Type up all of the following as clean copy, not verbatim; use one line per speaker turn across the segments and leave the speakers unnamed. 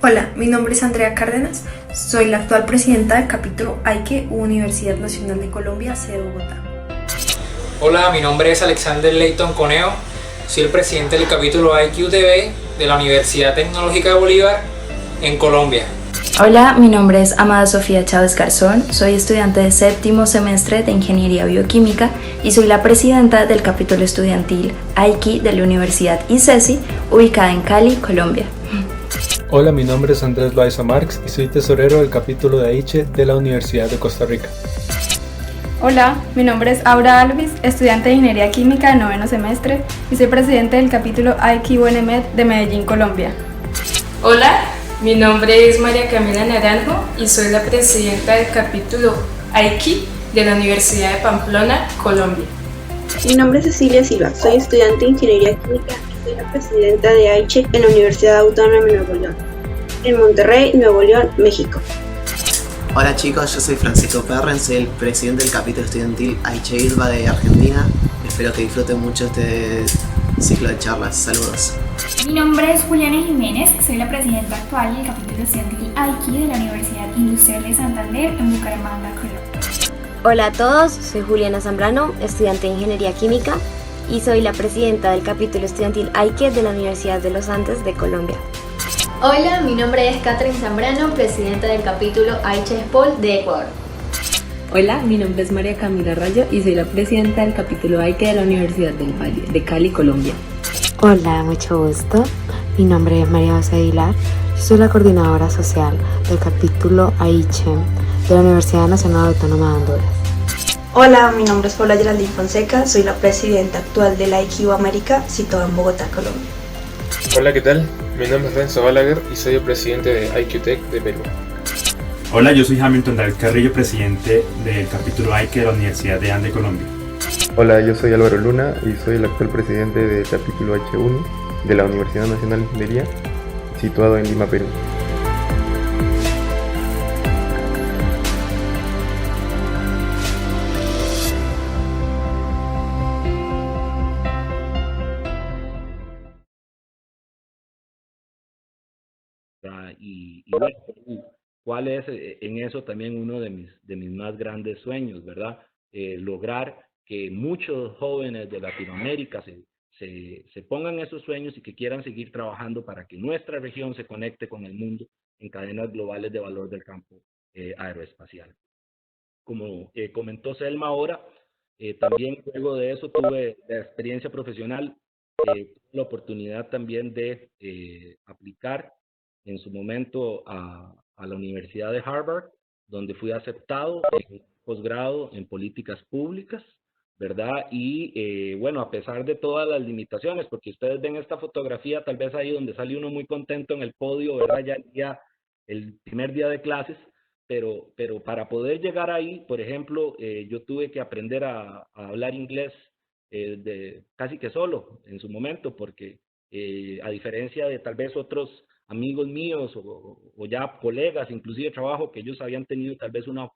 Hola, mi nombre es Andrea Cárdenas, soy la actual presidenta del capítulo AIQUE, Universidad Nacional de Colombia, sede Bogotá.
Hola, mi nombre es Alexander Leighton Coneo, soy el presidente del capítulo IQTV de la Universidad Tecnológica de Bolívar en Colombia.
Hola, mi nombre es Amada Sofía Chávez Garzón, soy estudiante de séptimo semestre de Ingeniería Bioquímica y soy la presidenta del capítulo estudiantil AIQUI de la Universidad ICESI, ubicada en Cali, Colombia.
Hola, mi nombre es Andrés Loaiza Marx y soy tesorero del capítulo de AICHE de la Universidad de Costa Rica.
Hola, mi nombre es Aura Alvis, estudiante de Ingeniería Química de noveno semestre y soy presidente del capítulo IQ-UNMED de Medellín, Colombia.
Hola, mi nombre es María Camila Naranjo y soy la presidenta del capítulo AIQUI de la Universidad de Pamplona, Colombia.
Mi nombre es Cecilia Silva, soy estudiante de Ingeniería Química y soy la presidenta de AICHE en la Universidad Autónoma de Nuevo León, en Monterrey, Nuevo León, México.
Hola chicos, yo soy Francisco Perren, soy el presidente del capítulo estudiantil AICHE IRBA de Argentina. Espero que disfruten mucho este ciclo de charlas. Saludos.
Mi nombre es Juliana Jiménez, soy la presidenta actual del capítulo estudiantil AIQUI de la Universidad Industrial de Santander en Bucaramanga, Colombia.
Hola a todos, soy Juliana Zambrano, estudiante de Ingeniería Química y soy la presidenta del capítulo estudiantil AIQUE de la Universidad de los Andes de Colombia.
Hola, mi nombre es Catherine Zambrano, presidenta del capítulo AICHE SPOL de Ecuador.
Hola, mi nombre es María Camila Rayo y soy la presidenta del capítulo AIQUE de la Universidad del Valle, de Cali, Colombia.
Hola, mucho gusto. Mi nombre es María José Aguilar. Yo soy la coordinadora social del capítulo AICHE de la Universidad Nacional Autónoma de Honduras.
Hola, mi nombre es Paula Geraldine Fonseca. Soy la presidenta actual de la IQ América, situada en Bogotá, Colombia.
Hola, ¿qué tal? Mi nombre es Renzo Balaguer y soy el presidente de IQTech de Perú.
Hola, yo soy Hamilton David Carrillo, presidente del capítulo AIQUE de la Universidad de Ande, Colombia.
Hola, yo soy Álvaro Luna y soy el actual presidente del capítulo H1 de la Universidad Nacional de Ingeniería, situado en Lima, Perú.
Y bueno, ¿cuál es en eso también uno de mis más grandes sueños, verdad? Lograr que muchos jóvenes de Latinoamérica se pongan esos sueños y que quieran seguir trabajando para que nuestra región se conecte con el mundo en cadenas globales de valor del campo aeroespacial. Como comentó Selma ahora, también luego de eso tuve la experiencia profesional, la oportunidad también de aplicar en su momento a la Universidad de Harvard, donde fui aceptado en un posgrado en políticas públicas, ¿verdad? Y bueno, a pesar de todas las limitaciones, porque ustedes ven esta fotografía, tal vez ahí donde sale uno muy contento en el podio, ¿verdad? Ya el primer día de clases, pero para poder llegar ahí, por ejemplo, yo tuve que aprender a hablar inglés casi que solo en su momento, porque a diferencia de tal vez otros amigos míos o ya colegas, inclusive de trabajo, que ellos habían tenido tal vez una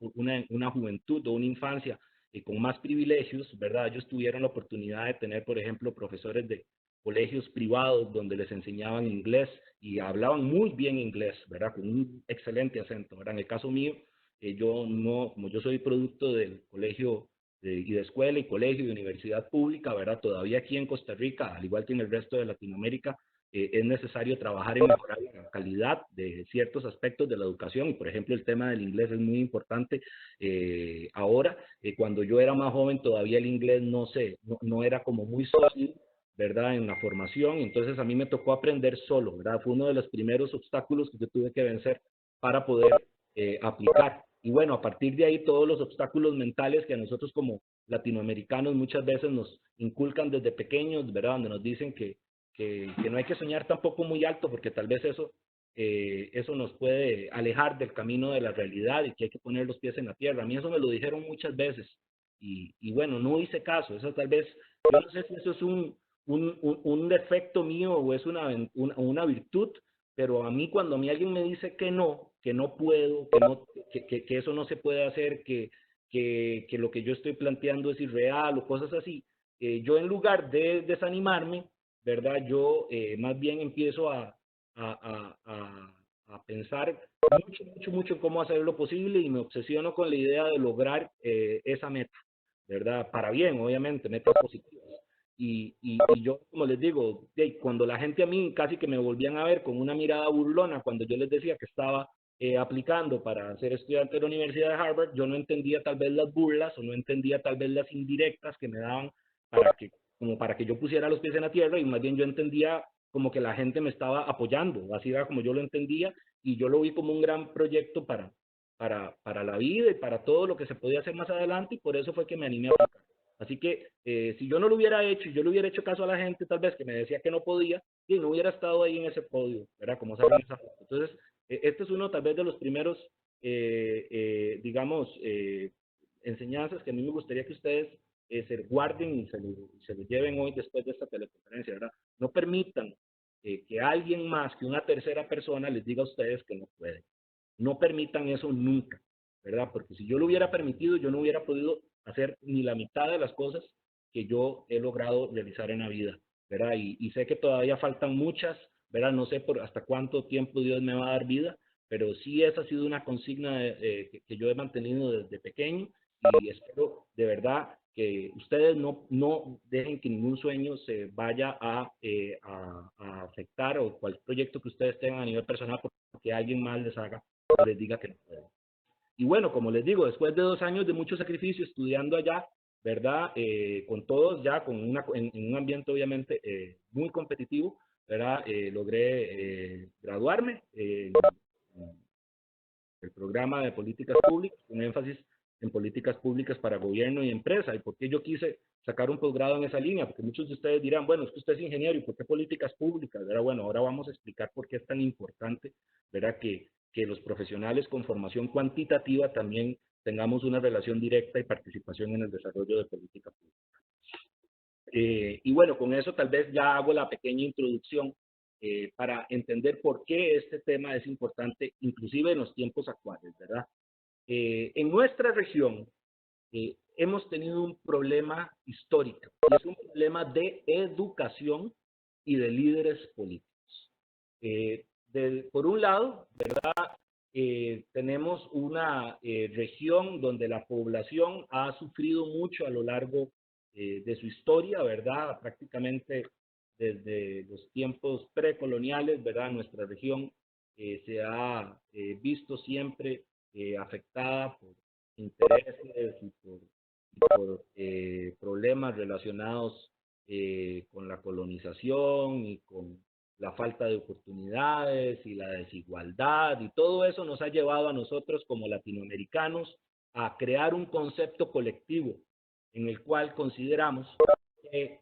juventud o una infancia con más privilegios, ¿verdad? Ellos tuvieron la oportunidad de tener, por ejemplo, profesores de colegios privados donde les enseñaban inglés y hablaban muy bien inglés, ¿verdad? Con un excelente acento, ¿verdad? En el caso mío, yo no, como yo soy producto del colegio y de escuela y colegio y universidad pública, ¿verdad? Todavía aquí en Costa Rica, al igual que en el resto de Latinoamérica, es necesario trabajar en mejorar la calidad de ciertos aspectos de la educación y por ejemplo el tema del inglés es muy importante ahora. Cuando yo era más joven todavía el inglés no era como muy sólido, ¿verdad? En la formación, entonces a mí me tocó aprender solo, ¿verdad? Fue uno de los primeros obstáculos que yo tuve que vencer para poder aplicar. Y bueno, a partir de ahí todos los obstáculos mentales que a nosotros como latinoamericanos muchas veces nos inculcan desde pequeños, ¿verdad? Donde nos dicen que no hay que soñar tampoco muy alto porque tal vez eso nos puede alejar del camino de la realidad y que hay que poner los pies en la tierra. A mí eso me lo dijeron muchas veces y bueno, no hice caso. Eso tal vez, yo no sé si eso es un defecto mío o es una virtud, pero a mí cuando a mí alguien me dice que no puedo, que eso no se puede hacer, que lo que yo estoy planteando es irreal o cosas así, yo en lugar de desanimarme, ¿verdad? Yo más bien empiezo a a pensar mucho en cómo hacerlo posible y me obsesiono con la idea de lograr esa meta, ¿verdad? Para bien, obviamente, metas positivas. Y yo, como les digo, cuando la gente a mí casi que me volvían a ver con una mirada burlona cuando yo les decía que estaba aplicando para ser estudiante de la Universidad de Harvard, yo no entendía tal vez las burlas o no entendía tal vez las indirectas que me daban como para que yo pusiera los pies en la tierra, y más bien yo entendía como que la gente me estaba apoyando, así era como yo lo entendía, y yo lo vi como un gran proyecto para la vida y para todo lo que se podía hacer más adelante, y por eso fue que me animé a aplicar. Así que si yo no lo hubiera hecho y yo le hubiera hecho caso a la gente tal vez que me decía que no podía, y no hubiera estado ahí en ese podio, ¿verdad? Como saben esa foto. Entonces, este es uno tal vez de los primeros, digamos, enseñanzas que a mí me gustaría que ustedes se guarden y se lo lleven hoy después de esta teleconferencia, ¿verdad? No permitan que alguien más, que una tercera persona les diga a ustedes que no pueden. No permitan eso nunca, ¿verdad? Porque si yo lo hubiera permitido, yo no hubiera podido hacer ni la mitad de las cosas que yo he logrado realizar en la vida, ¿verdad? Y sé que todavía faltan muchas, ¿verdad? No sé hasta cuánto tiempo Dios me va a dar vida, pero sí esa ha sido una consigna que yo he mantenido desde pequeño, y espero de verdad que ustedes no dejen que ningún sueño se vaya a afectar, o cualquier proyecto que ustedes tengan a nivel personal porque alguien más les haga o les diga que no pueden. Y bueno, como les digo, después de 2 años de mucho sacrificio estudiando allá, ¿verdad? Con todos ya, en un ambiente obviamente muy competitivo, ¿verdad? Logré graduarme en el programa de políticas públicas, con énfasis en políticas públicas para gobierno y empresa. ¿Y por qué yo quise sacar un posgrado en esa línea? Porque muchos de ustedes dirán, bueno, es que usted es ingeniero, ¿y por qué políticas públicas? ¿Verdad? Bueno, ahora vamos a explicar por qué es tan importante, ¿verdad? Que los profesionales con formación cuantitativa también tengamos una relación directa y participación en el desarrollo de política pública. Y bueno, con eso tal vez ya hago la pequeña introducción para entender por qué este tema es importante, inclusive en los tiempos actuales, ¿verdad? En nuestra región hemos tenido un problema histórico, y es un problema de educación y de líderes políticos. Por un lado, ¿verdad? Tenemos una región donde la población ha sufrido mucho a lo largo de su historia, ¿verdad? Prácticamente desde los tiempos precoloniales, ¿verdad? Nuestra región se ha visto siempre afectada por intereses y por problemas relacionados con la colonización y con la falta de oportunidades y la desigualdad, y todo eso nos ha llevado a nosotros como latinoamericanos a crear un concepto colectivo en el cual consideramos que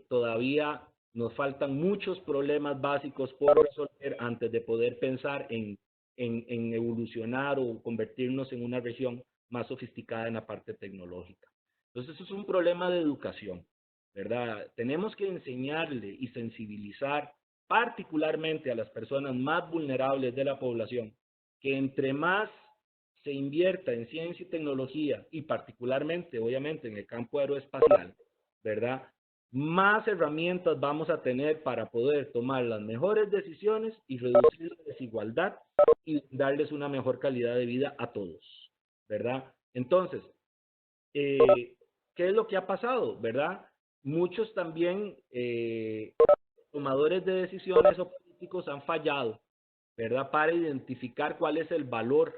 todavía nos faltan muchos problemas básicos por resolver antes de poder pensar en evolucionar o convertirnos en una región más sofisticada en la parte tecnológica. Entonces, eso es un problema de educación, ¿verdad? Tenemos que enseñarle y sensibilizar particularmente a las personas más vulnerables de la población, que entre más se invierta en ciencia y tecnología, y particularmente, obviamente, en el campo aeroespacial, ¿verdad?, más herramientas vamos a tener para poder tomar las mejores decisiones y reducir la desigualdad y darles una mejor calidad de vida a todos, ¿verdad? Entonces, ¿qué es lo que ha pasado, verdad? Muchos también tomadores de decisiones o políticos han fallado, ¿verdad?, para identificar cuál es el valor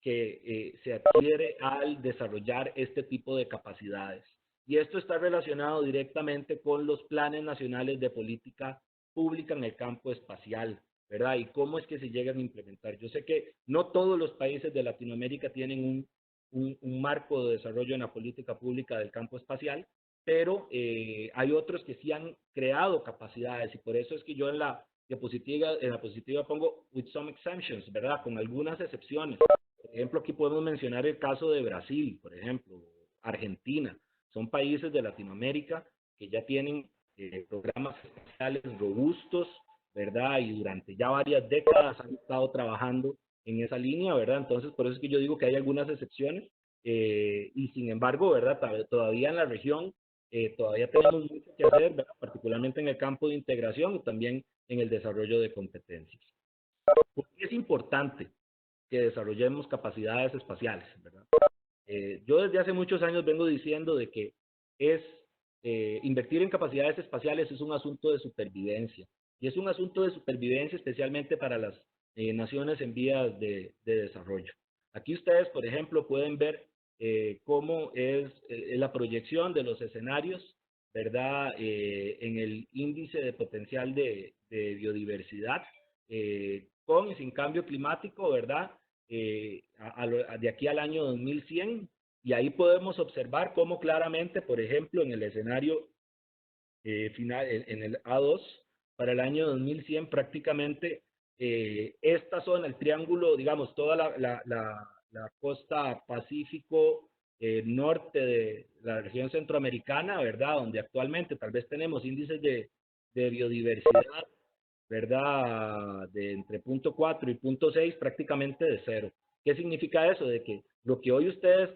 que se adquiere al desarrollar este tipo de capacidades. Y esto está relacionado directamente con los planes nacionales de política pública en el campo espacial, ¿verdad? Y cómo es que se llegan a implementar. Yo sé que no todos los países de Latinoamérica tienen un marco de desarrollo en la política pública del campo espacial, pero hay otros que sí han creado capacidades, y por eso es que yo en la diapositiva pongo with some exemptions, ¿verdad? Con algunas excepciones. Por ejemplo, aquí podemos mencionar el caso de Brasil, por ejemplo, Argentina. Son países de Latinoamérica que ya tienen programas espaciales robustos, ¿verdad? Y durante ya varias décadas han estado trabajando en esa línea, ¿verdad? Entonces, por eso es que yo digo que hay algunas excepciones, y sin embargo, ¿verdad?, todavía en la región todavía tenemos mucho que hacer, ¿verdad?, particularmente en el campo de integración y también en el desarrollo de competencias. ¿Por qué es importante que desarrollemos capacidades espaciales, ¿verdad? Yo desde hace muchos años vengo diciendo de que invertir en capacidades espaciales es un asunto de supervivencia. Y es un asunto de supervivencia especialmente para las naciones en vías de desarrollo. Aquí ustedes, por ejemplo, pueden ver cómo es la proyección de los escenarios, ¿verdad? En el índice de potencial de biodiversidad, con y sin cambio climático, ¿verdad? De aquí al año 2100, y ahí podemos observar cómo claramente, por ejemplo, en el escenario final, en el A2, para el año 2100 prácticamente esta zona, el triángulo, digamos, toda la costa Pacífico norte de la región centroamericana, ¿verdad? Donde actualmente tal vez tenemos índices de biodiversidad, ¿verdad? De entre 0.4 y 0.6, prácticamente de cero. ¿Qué significa eso? De que lo que hoy ustedes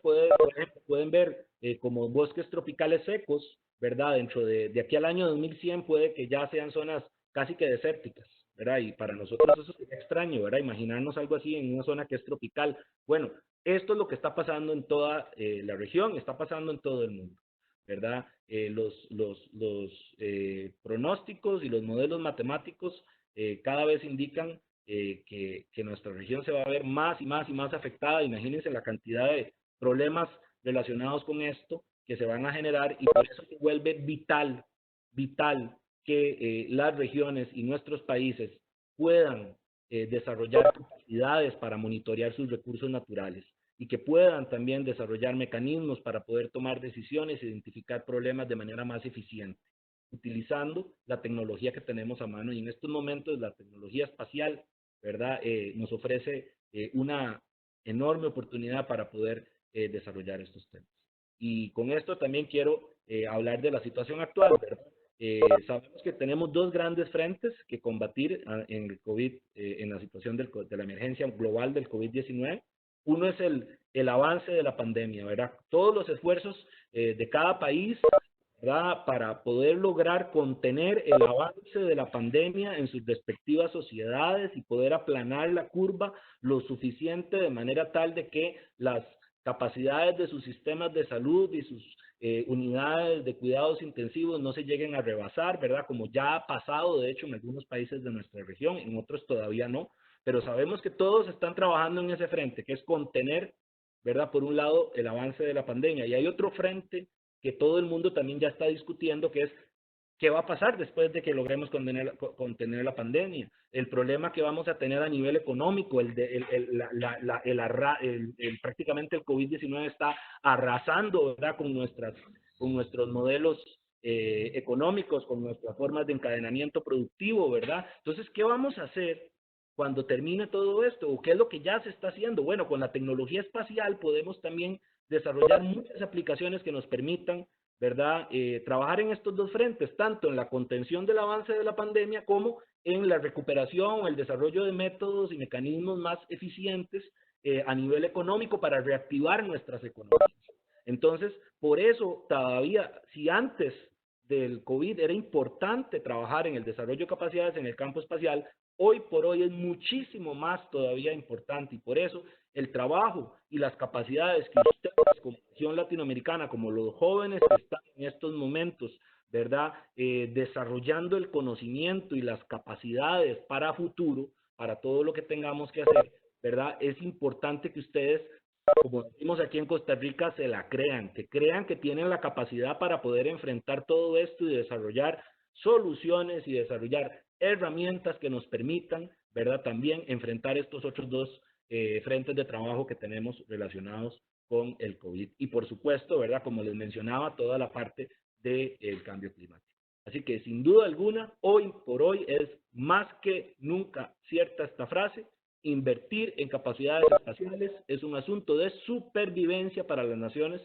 pueden ver como bosques tropicales secos, ¿verdad? Dentro de aquí al año 2100 puede que ya sean zonas casi que desérticas, ¿verdad? Y para nosotros eso es extraño, ¿verdad? Imaginarnos algo así en una zona que es tropical. Bueno, esto es lo que está pasando en toda la región, está pasando en todo el mundo, ¿verdad? Los pronósticos y los modelos matemáticos cada vez indican que nuestra región se va a ver más y más y más afectada. Imagínense la cantidad de problemas relacionados con esto que se van a generar, y por eso se vuelve vital que las regiones y nuestros países puedan desarrollar capacidades para monitorear sus recursos naturales y que puedan también desarrollar mecanismos para poder tomar decisiones e identificar problemas de manera más eficiente, utilizando la tecnología que tenemos a mano. Y en estos momentos la tecnología espacial, ¿verdad? Nos ofrece una enorme oportunidad para poder desarrollar estos temas. Y con esto también quiero hablar de la situación actual, ¿verdad? Sabemos que tenemos dos grandes frentes que combatir en el COVID, en la situación de la emergencia global del COVID-19. Uno es el avance de la pandemia, ¿verdad? Todos los esfuerzos de cada país, ¿verdad? Para poder lograr contener el avance de la pandemia en sus respectivas sociedades y poder aplanar la curva lo suficiente de manera tal de que las capacidades de sus sistemas de salud y sus unidades de cuidados intensivos no se lleguen a rebasar, ¿verdad? Como ya ha pasado, de hecho, en algunos países de nuestra región, en otros todavía no, pero sabemos que todos están trabajando en ese frente, que es contener, ¿verdad? Por un lado, el avance de la pandemia. Y hay otro frente que todo el mundo también ya está discutiendo, que es qué va a pasar después de que logremos contener la pandemia. El problema que vamos a tener a nivel económico, prácticamente el COVID-19 está arrasando, ¿verdad? con nuestros modelos económicos, con nuestras formas de encadenamiento productivo, ¿verdad? Entonces, ¿qué vamos a hacer cuando termine todo esto? ¿O qué es lo que ya se está haciendo? Bueno, con la tecnología espacial podemos también desarrollar muchas aplicaciones que nos permitan, ¿verdad? Trabajar en estos dos frentes, tanto en la contención del avance de la pandemia como en la recuperación o el desarrollo de métodos y mecanismos más eficientes a nivel económico para reactivar nuestras economías. Entonces, por eso todavía, si antes del COVID era importante trabajar en el desarrollo de capacidades en el campo espacial, hoy por hoy es muchísimo más todavía importante, y por eso el trabajo y las capacidades que ustedes como región latinoamericana, como los jóvenes que están en estos momentos, ¿verdad? Desarrollando el conocimiento y las capacidades para futuro, para todo lo que tengamos que hacer, ¿verdad? Es importante que ustedes, como decimos aquí en Costa Rica, se la crean, que tienen la capacidad para poder enfrentar todo esto y desarrollar soluciones y desarrollar herramientas que nos permitan, ¿verdad? También enfrentar estos otros dos frentes de trabajo que tenemos relacionados con el COVID. Y por supuesto, ¿verdad? Como les mencionaba, toda la parte del cambio climático. Así que sin duda alguna, hoy por hoy es más que nunca cierta esta frase: invertir en capacidades espaciales es un asunto de supervivencia para las naciones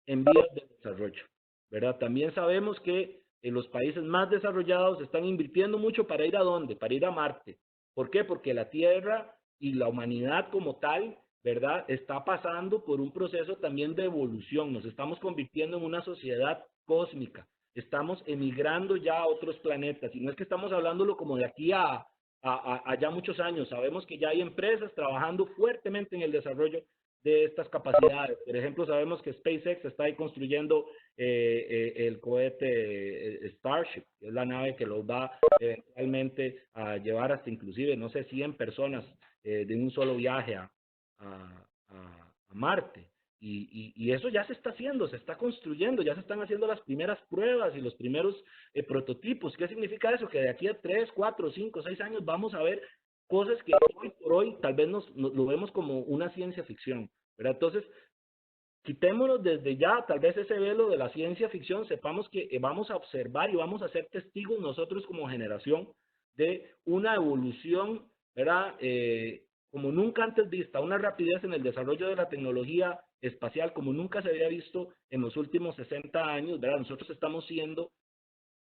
en vías de desarrollo, ¿verdad? También sabemos que los países más desarrollados están invirtiendo mucho para ir ¿a dónde? Para ir a Marte. ¿Por qué? Porque la Tierra y la humanidad como tal, ¿verdad? Está pasando por un proceso también de evolución. Nos estamos convirtiendo en una sociedad cósmica. Estamos emigrando ya a otros planetas. Y no es que estamos hablándolo como de aquí a allá muchos años. Sabemos que ya hay empresas trabajando fuertemente en el desarrollo de estas capacidades. Por ejemplo, sabemos que SpaceX está ahí construyendo el cohete Starship, que es la nave que los va eventualmente a llevar hasta inclusive, no sé, 100 personas de un solo viaje a Marte. Y eso ya se está haciendo, se está construyendo, ya se están haciendo las primeras pruebas y los primeros prototipos. ¿Qué significa eso? Que de aquí a 3, 4, 5, 6 años vamos a ver cosas que hoy por hoy tal vez nos lo vemos como una ciencia ficción, ¿verdad? Entonces, quitémonos desde ya tal vez ese velo de la ciencia ficción, sepamos que vamos a observar y vamos a ser testigos nosotros como generación de una evolución, ¿verdad? Como nunca antes vista, una rapidez en el desarrollo de la tecnología espacial como nunca se había visto en los últimos 60 años, ¿verdad? Nosotros estamos siendo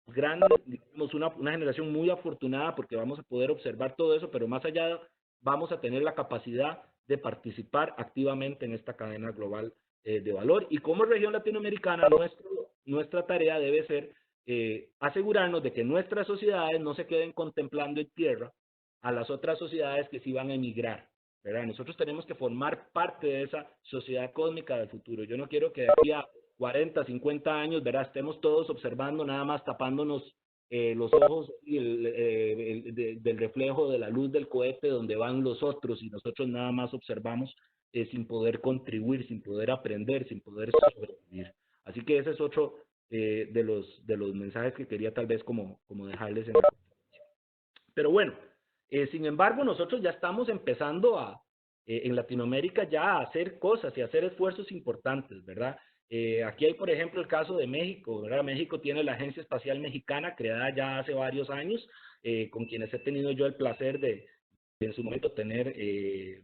grandes, digamos, una generación muy afortunada porque vamos a poder observar todo eso, pero más allá vamos a tener la capacidad de participar activamente en esta cadena global de valor. Y como región latinoamericana, nuestra tarea debe ser asegurarnos de que nuestras sociedades no se queden contemplando en tierra a las otras sociedades que sí van a emigrar, ¿verdad? Nosotros tenemos que formar parte de esa sociedad cósmica del futuro. Yo no quiero que de aquí a 40, 50 años, ¿verdad?, estemos todos observando, nada más tapándonos los ojos y del reflejo de la luz del cohete donde van los otros y nosotros nada más observamos sin poder contribuir, sin poder aprender, sin poder sobrevivir. Así que ese es otro de los mensajes que quería tal vez como dejarles en la conferencia. Pero bueno, sin embargo, nosotros ya estamos empezando en Latinoamérica ya a hacer cosas y a hacer esfuerzos importantes, ¿verdad? Aquí hay, por ejemplo, el caso de México, ¿verdad? México tiene la Agencia Espacial Mexicana, creada ya hace varios años, con quienes he tenido yo el placer de en su momento tener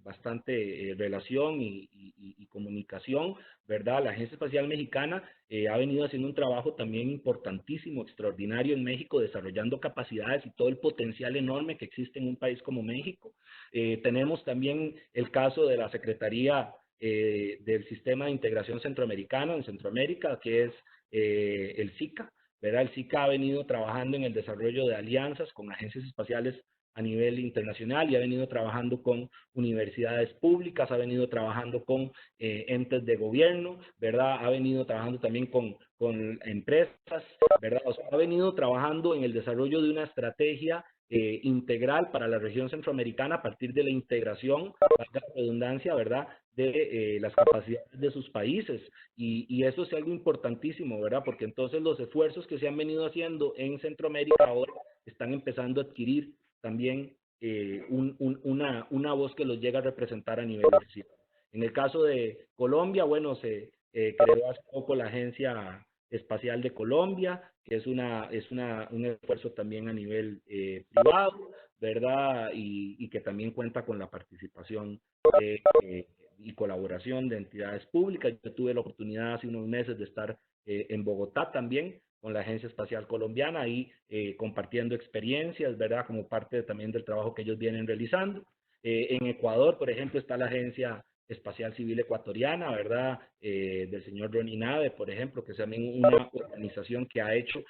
bastante relación y comunicación, ¿verdad? La Agencia Espacial Mexicana ha venido haciendo un trabajo también importantísimo, extraordinario en México, desarrollando capacidades y todo el potencial enorme que existe en un país como México. Tenemos también el caso de la Secretaría del Sistema de Integración Centroamericano en Centroamérica, que es el SICA, ¿verdad? El SICA ha venido trabajando en el desarrollo de alianzas con agencias espaciales a nivel internacional y ha venido trabajando con universidades públicas, ha venido trabajando con entes de gobierno, ¿verdad? Ha venido trabajando también con empresas, ¿verdad? O sea, ha venido trabajando en el desarrollo de una estrategia integral para la región centroamericana a partir de la integración, valga la redundancia, ¿verdad?, de las capacidades de sus países. Y eso es algo importantísimo, ¿verdad? Porque entonces los esfuerzos que se han venido haciendo en Centroamérica ahora están empezando a adquirir también una voz que los llega a representar a nivel nacional. En el caso de Colombia, bueno, se creó hace poco la Agencia Espacial de Colombia, que es un esfuerzo también a nivel privado, ¿verdad? Y que también cuenta con la participación y colaboración de entidades públicas. Yo tuve la oportunidad hace unos meses de estar en Bogotá también, con la Agencia Espacial Colombiana, ahí compartiendo experiencias, ¿verdad?, como parte también del trabajo que ellos vienen realizando. En Ecuador, por ejemplo, está la Agencia Espacial Civil Ecuatoriana, ¿verdad?, del señor Ronnie Nave, por ejemplo, que es también una organización que ha hecho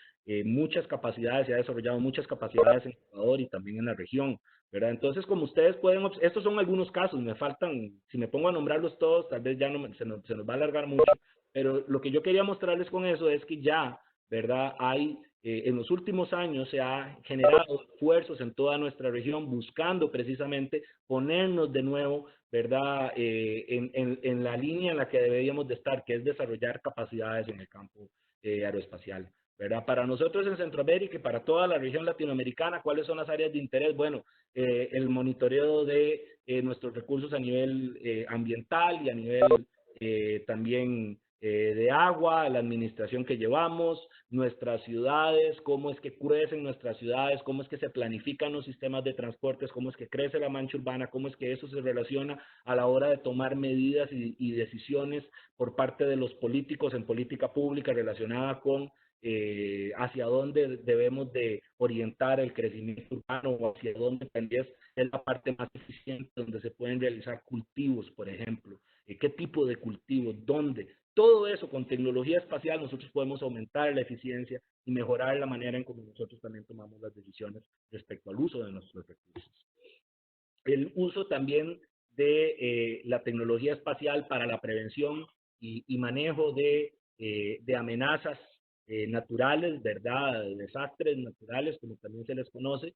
muchas capacidades y ha desarrollado muchas capacidades en Ecuador y también en la región, ¿verdad? Entonces, como ustedes pueden, estos son algunos casos, me faltan, si me pongo a nombrarlos todos, tal vez ya se nos va a alargar mucho, pero lo que yo quería mostrarles con eso es que ya, ¿verdad?, hay, en los últimos años se ha generado esfuerzos en toda nuestra región buscando precisamente ponernos de nuevo, ¿verdad?, en la línea en la que deberíamos de estar, que es desarrollar capacidades en el campo aeroespacial, ¿verdad? Para nosotros en Centroamérica y para toda la región latinoamericana, ¿cuáles son las áreas de interés? Bueno, el monitoreo de nuestros recursos a nivel ambiental y a nivel también de agua, la administración que llevamos, nuestras ciudades, cómo es que crecen nuestras ciudades, cómo es que se planifican los sistemas de transportes, cómo es que crece la mancha urbana, cómo es que eso se relaciona a la hora de tomar medidas y decisiones por parte de los políticos en política pública relacionada con hacia dónde debemos de orientar el crecimiento urbano o hacia dónde también es la parte más eficiente donde se pueden realizar cultivos, por ejemplo. ¿Qué tipo de cultivos? ¿Dónde? todo eso con tecnología espacial nosotros podemos aumentar la eficiencia y mejorar la manera en cómo nosotros también tomamos las decisiones respecto al uso de nuestros recursos. El uso también de la tecnología espacial para la prevención y manejo de amenazas naturales, ¿verdad? De desastres naturales, como también se les conoce.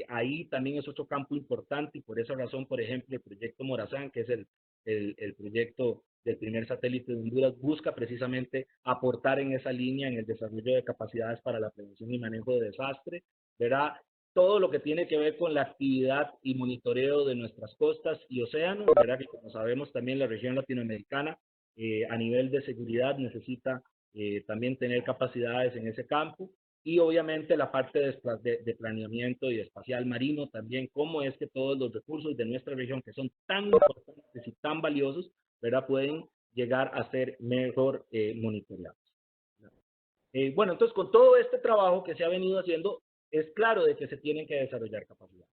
Ahí también es otro campo importante y por esa razón, por ejemplo, el proyecto Morazán, que es el proyecto del primer satélite de Honduras, busca precisamente aportar en esa línea en el desarrollo de capacidades para la prevención y manejo de desastre, ¿verdad? Todo lo que tiene que ver con la actividad y monitoreo de nuestras costas y océanos, ¿verdad? Que como sabemos también la región latinoamericana a nivel de seguridad necesita también tener capacidades en ese campo, y obviamente la parte de planeamiento y espacial marino también, cómo es que todos los recursos de nuestra región que son tan importantes y tan valiosos, ¿verdad? Pueden llegar a ser mejor monitoreados. Bueno, entonces con todo este trabajo que se ha venido haciendo, es claro de que se tienen que desarrollar capacidades.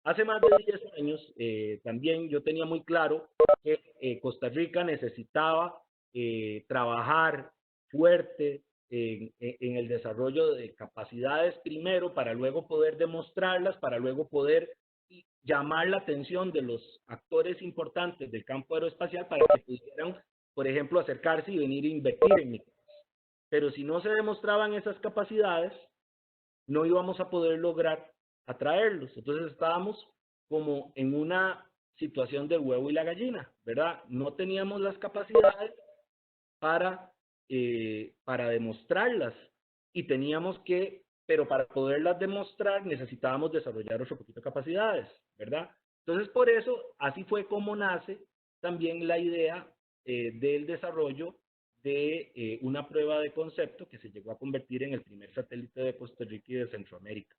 Hace más de 10 años también yo tenía muy claro que Costa Rica necesitaba trabajar fuerte en el desarrollo de capacidades primero para luego poder demostrarlas, para luego poder llamar la atención de los actores importantes del campo aeroespacial para que pudieran, por ejemplo, acercarse y venir a invertir en mi país. Pero si no se demostraban esas capacidades, no íbamos a poder lograr atraerlos. Entonces estábamos como en una situación del huevo y la gallina, ¿verdad? No teníamos las capacidades para demostrarlas y teníamos que, pero para poderlas demostrar necesitábamos desarrollar otro poquito de capacidades, ¿verdad? Entonces por eso, así fue como nace también la idea del desarrollo de una prueba de concepto que se llegó a convertir en el primer satélite de Costa Rica y de Centroamérica.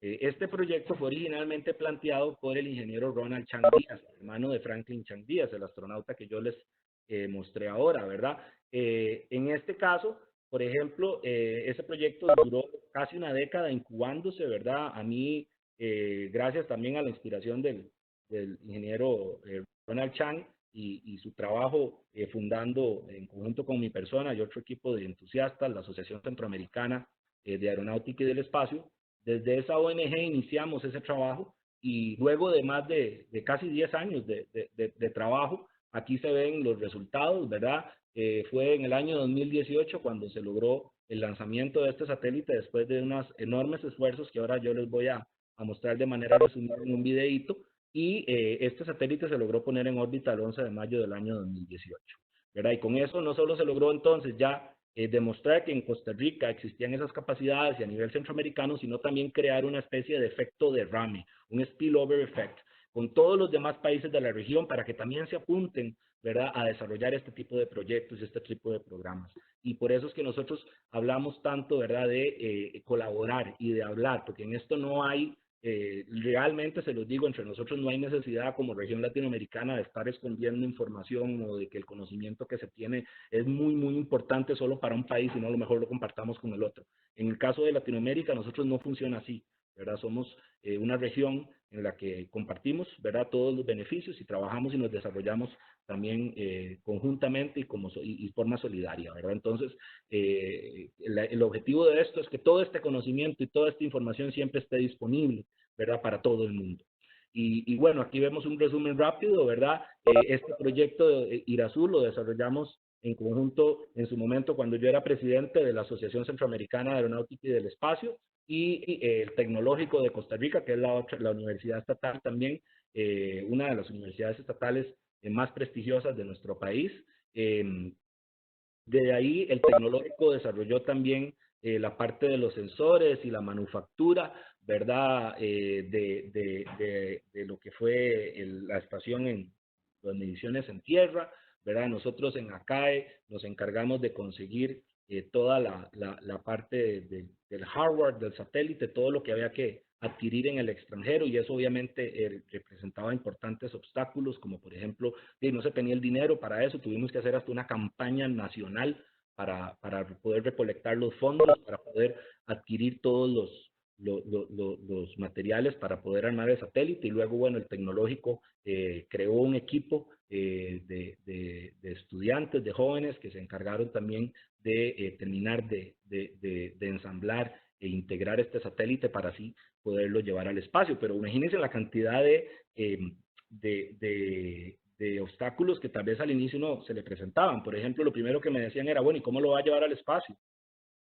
Este proyecto fue originalmente planteado por el ingeniero Ronald Chang Díaz, hermano de Franklin Chang Díaz, el astronauta que yo les mostré ahora, ¿verdad? En este caso, por ejemplo, ese proyecto duró casi una década incubándose, ¿verdad? A mí, gracias también a la inspiración del ingeniero Ronald Chang y su trabajo fundando en conjunto con mi persona y otro equipo de entusiastas, la Asociación Centroamericana de Aeronáutica y del Espacio. Desde esa ONG iniciamos ese trabajo y luego de más de casi 10 años de trabajo, aquí se ven los resultados, ¿verdad? Fue en el año 2018 cuando se logró el lanzamiento de este satélite después de unos enormes esfuerzos que ahora yo les voy a mostrar de manera resumida en un videíto. Y este satélite se logró poner en órbita el 11 de mayo del año 2018, ¿verdad? Y con eso no solo se logró entonces ya demostrar que en Costa Rica existían esas capacidades y a nivel centroamericano, sino también crear una especie de efecto derrame, un spillover effect, con todos los demás países de la región para que también se apunten, ¿verdad?, a desarrollar este tipo de proyectos y este tipo de programas. Y por eso es que nosotros hablamos tanto, ¿verdad?, de colaborar y de hablar, porque en esto no hay... realmente se los digo, entre nosotros no hay necesidad como región latinoamericana de estar escondiendo información o de que el conocimiento que se tiene es muy importante solo para un país y no a lo mejor lo compartamos con el otro. En el caso de Latinoamérica nosotros no funciona así, ¿verdad? Somos una región en la que compartimos, ¿verdad?, todos los beneficios y trabajamos y nos desarrollamos también conjuntamente y forma solidaria, ¿verdad? Entonces, el objetivo de esto es que todo este conocimiento y toda esta información siempre esté disponible, ¿verdad?, para todo el mundo. Y bueno, aquí vemos un resumen rápido, ¿verdad? Este proyecto de Irazú lo desarrollamos en conjunto en su momento cuando yo era presidente de la Asociación Centroamericana de Aeronáutica y del Espacio, y el Tecnológico de Costa Rica, que es la universidad estatal también, una de las universidades estatales más prestigiosas de nuestro país. De ahí el Tecnológico desarrolló también la parte de los sensores y la manufactura, ¿verdad?, de lo que fue la estación en las mediciones en tierra, ¿verdad? Nosotros en ACAE nos encargamos de conseguir toda la parte del hardware del satélite, todo lo que había que adquirir en el extranjero, y eso obviamente representaba importantes obstáculos, como por ejemplo, no se tenía el dinero para eso, tuvimos que hacer hasta una campaña nacional para poder recolectar los fondos, para poder adquirir todos los materiales para poder armar el satélite, y luego, bueno, el tecnológico creó un equipo de estudiantes, de jóvenes que se encargaron también de terminar de ensamblar e integrar este satélite para así poderlo llevar al espacio. Pero imagínense la cantidad de obstáculos que tal vez al inicio no se le presentaban. Por ejemplo, lo primero que me decían era, bueno, ¿y cómo lo va a llevar al espacio?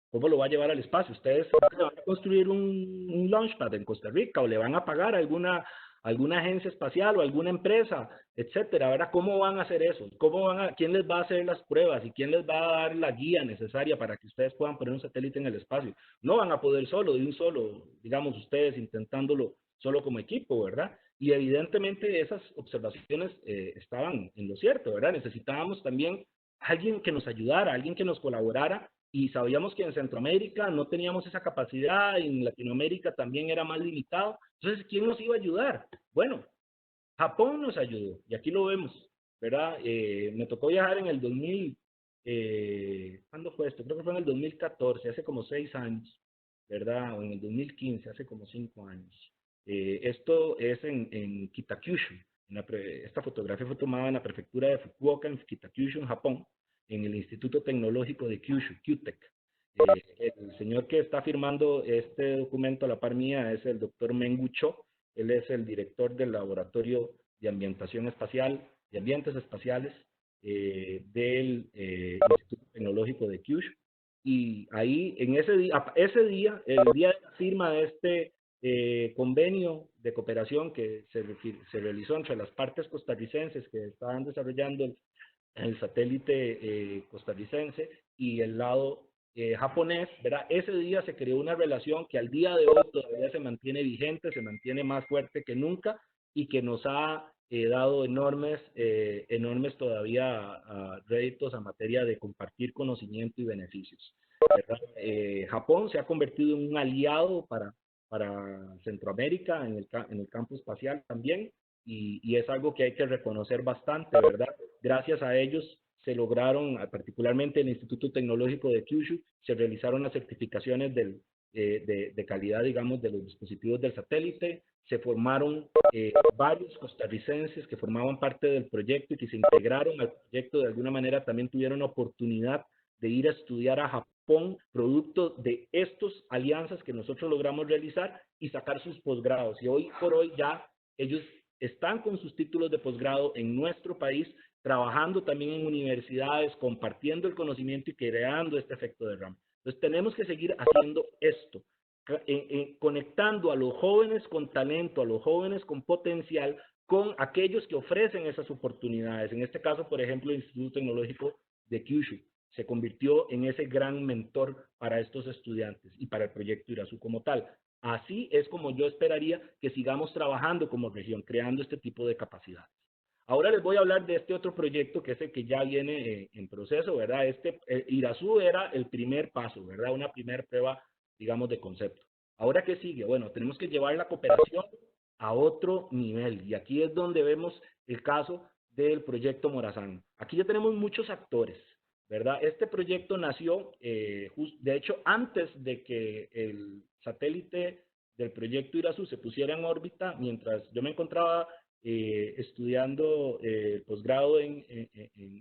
¿Cómo lo va a llevar al espacio? ¿Ustedes van a construir un launchpad en Costa Rica o le van a pagar a alguna agencia espacial o alguna empresa, etcétera? Ahora, ¿cómo van a hacer eso? ¿Quién les va a hacer las pruebas y quién les va a dar la guía necesaria para que ustedes puedan poner un satélite en el espacio? No van a poder solo, de un solo, digamos, ustedes intentándolo solo como equipo, ¿verdad? Y evidentemente esas observaciones estaban en lo cierto, ¿verdad? Necesitábamos también alguien que nos ayudara, alguien que nos colaborara, y sabíamos que en Centroamérica no teníamos esa capacidad, y en Latinoamérica también era más limitado. Entonces, ¿quién nos iba a ayudar? Bueno, Japón nos ayudó, y aquí lo vemos, ¿verdad? Me tocó viajar en el 2000, ¿cuándo fue esto? Creo que fue en el 2014, hace como 6 años, ¿verdad? O en el 2015, hace como 5 años. Esto es en Kitakyushu. Esta fotografía fue tomada en la prefectura de Fukuoka, en Kitakyushu, en Japón, en el Instituto Tecnológico de Kyushu, QTech. El señor que está firmando este documento a la par mía es el doctor Mengu Cho. Él es el director del Laboratorio de Ambientación Espacial, de Ambientes Espaciales del Instituto Tecnológico de Kyushu. Y ahí, en ese día, el día de la firma de este convenio de cooperación que se realizó entre las partes costarricenses que estaban desarrollando el satélite costarricense y el lado japonés, ¿verdad? Ese día se creó una relación que al día de hoy todavía se mantiene vigente, se mantiene más fuerte que nunca, y que nos ha dado enormes todavía réditos a materia de compartir conocimiento y beneficios, ¿verdad? Japón se ha convertido en un aliado para Centroamérica en el campo espacial también, y es algo que hay que reconocer bastante, ¿verdad? Gracias a ellos se lograron, particularmente en el Instituto Tecnológico de Kyushu, se realizaron las certificaciones de calidad, digamos, de los dispositivos del satélite. Se formaron varios costarricenses que formaban parte del proyecto y que se integraron al proyecto, de alguna manera también tuvieron la oportunidad de ir a estudiar a Japón, producto de estas alianzas que nosotros logramos realizar, y sacar sus posgrados. Y hoy por hoy ya ellos están con sus títulos de posgrado en nuestro país, trabajando también en universidades, compartiendo el conocimiento y creando este efecto de RAM. Entonces tenemos que seguir haciendo esto, conectando a los jóvenes con talento, a los jóvenes con potencial, con aquellos que ofrecen esas oportunidades. En este caso, por ejemplo, el Instituto Tecnológico de Kyushu se convirtió en ese gran mentor para estos estudiantes y para el proyecto Irazú como tal. Así es como yo esperaría que sigamos trabajando como región, creando este tipo de capacidades. Ahora les voy a hablar de este otro proyecto, que es el que ya viene en proceso, ¿verdad? Irazú era el primer paso, ¿verdad? Una primera prueba, digamos, de concepto. Ahora, ¿qué sigue? Bueno, tenemos que llevar la cooperación a otro nivel, y aquí es donde vemos el caso del proyecto Morazán. Aquí ya tenemos muchos actores, ¿verdad? Este proyecto nació, de hecho, antes de que el satélite del proyecto Irazú se pusiera en órbita, mientras yo me encontraba estudiando posgrado en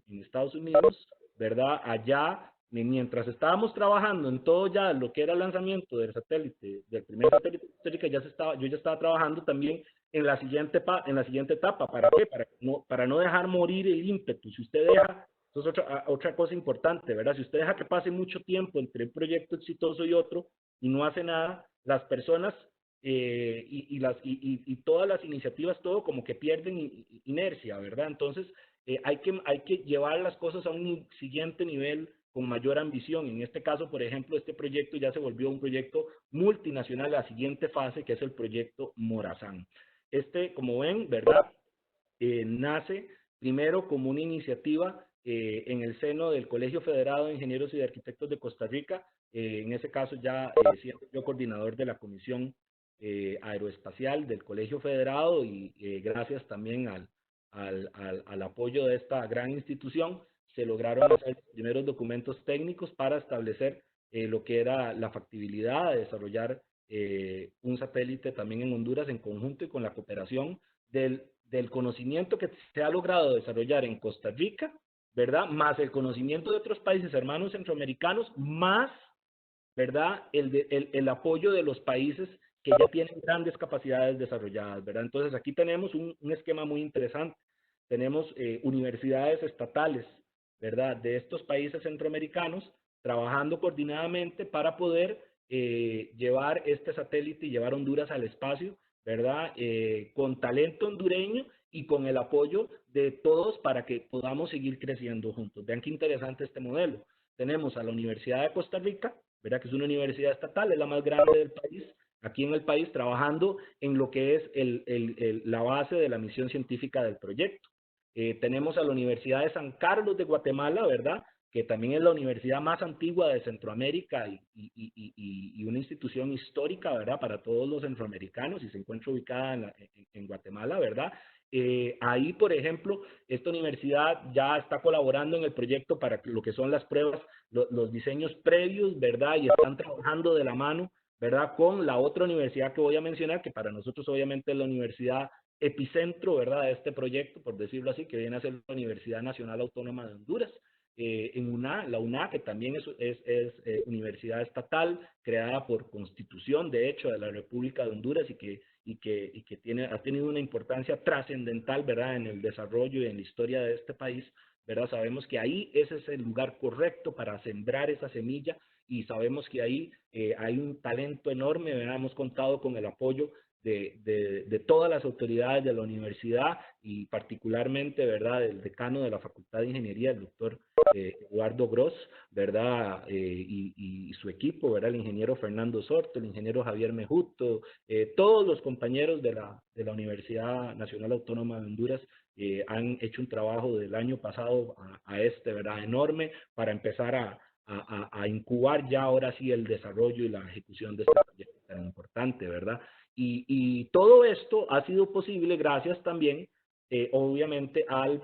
Estados Unidos, ¿verdad? Allá, mientras estábamos trabajando en todo ya lo que era el lanzamiento del satélite, del primer satélite de Costa Rica, yo ya estaba trabajando también en la siguiente etapa. ¿Para qué? Para no dejar morir el ímpetu. Si usted deja, eso es otra cosa importante, ¿verdad? Si usted deja que pase mucho tiempo entre un proyecto exitoso y otro y no hace nada, las personas y todas las iniciativas, todo como que pierden inercia, ¿verdad? Entonces hay que llevar las cosas a un siguiente nivel con mayor ambición. En este caso, por ejemplo, este proyecto ya se volvió un proyecto multinacional, la siguiente fase, que es el proyecto Morazán. Como ven, ¿verdad? Nace primero como una iniciativa en el seno del Colegio Federado de Ingenieros y de Arquitectos de Costa Rica. En ese caso ya siendo yo coordinador de la Comisión Aeroespacial del Colegio Federado, y gracias también al apoyo de esta gran institución, se lograron hacer los primeros documentos técnicos para establecer lo que era la factibilidad de desarrollar un satélite también en Honduras en conjunto y con la cooperación del conocimiento que se ha logrado desarrollar en Costa Rica, ¿verdad? Más el conocimiento de otros países hermanos centroamericanos, más, ¿verdad? El apoyo de los países que ya tienen grandes capacidades desarrolladas, ¿verdad? Entonces aquí tenemos un esquema muy interesante. Tenemos universidades estatales, ¿verdad? De estos países centroamericanos trabajando coordinadamente para poder llevar este satélite y llevar Honduras al espacio, ¿verdad? Con talento hondureño y con el apoyo de todos para que podamos seguir creciendo juntos. Vean qué interesante este modelo. Tenemos a la Universidad de Costa Rica, ¿verdad? Que es una universidad estatal, es la más grande del país, aquí en el país, trabajando en lo que es la base de la misión científica del proyecto. Tenemos a la Universidad de San Carlos de Guatemala, ¿verdad? Que también es la universidad más antigua de Centroamérica y una institución histórica, ¿verdad? Para todos los centroamericanos y se encuentra ubicada en Guatemala, ¿verdad? Ahí, por ejemplo, esta universidad ya está colaborando en el proyecto para lo que son las pruebas, los diseños previos, ¿verdad? Y están trabajando de la mano, ¿verdad? Con la otra universidad que voy a mencionar, que para nosotros obviamente es la universidad epicentro, ¿verdad? De este proyecto, por decirlo así, que viene a ser la Universidad Nacional Autónoma de Honduras. La UNA, que también es universidad estatal, creada por constitución, de hecho, de la República de Honduras y que ha tenido una importancia trascendental, ¿verdad?, en el desarrollo y en la historia de este país, ¿verdad? Sabemos que ahí ese es el lugar correcto para sembrar esa semilla y sabemos que ahí hay un talento enorme, ¿verdad? Hemos contado con el apoyo de todas las autoridades de la universidad y particularmente, ¿verdad?, del decano de la Facultad de Ingeniería, el doctor Eduardo Gross, ¿verdad?, y su equipo, ¿verdad?, el ingeniero Fernando Sorto, el ingeniero Javier Mejuto, todos los compañeros de la Universidad Nacional Autónoma de Honduras han hecho un trabajo del año pasado ¿verdad?, enorme para empezar a incubar ya ahora sí el desarrollo y la ejecución de este proyecto tan importante, ¿verdad? Y todo esto ha sido posible gracias también, obviamente, al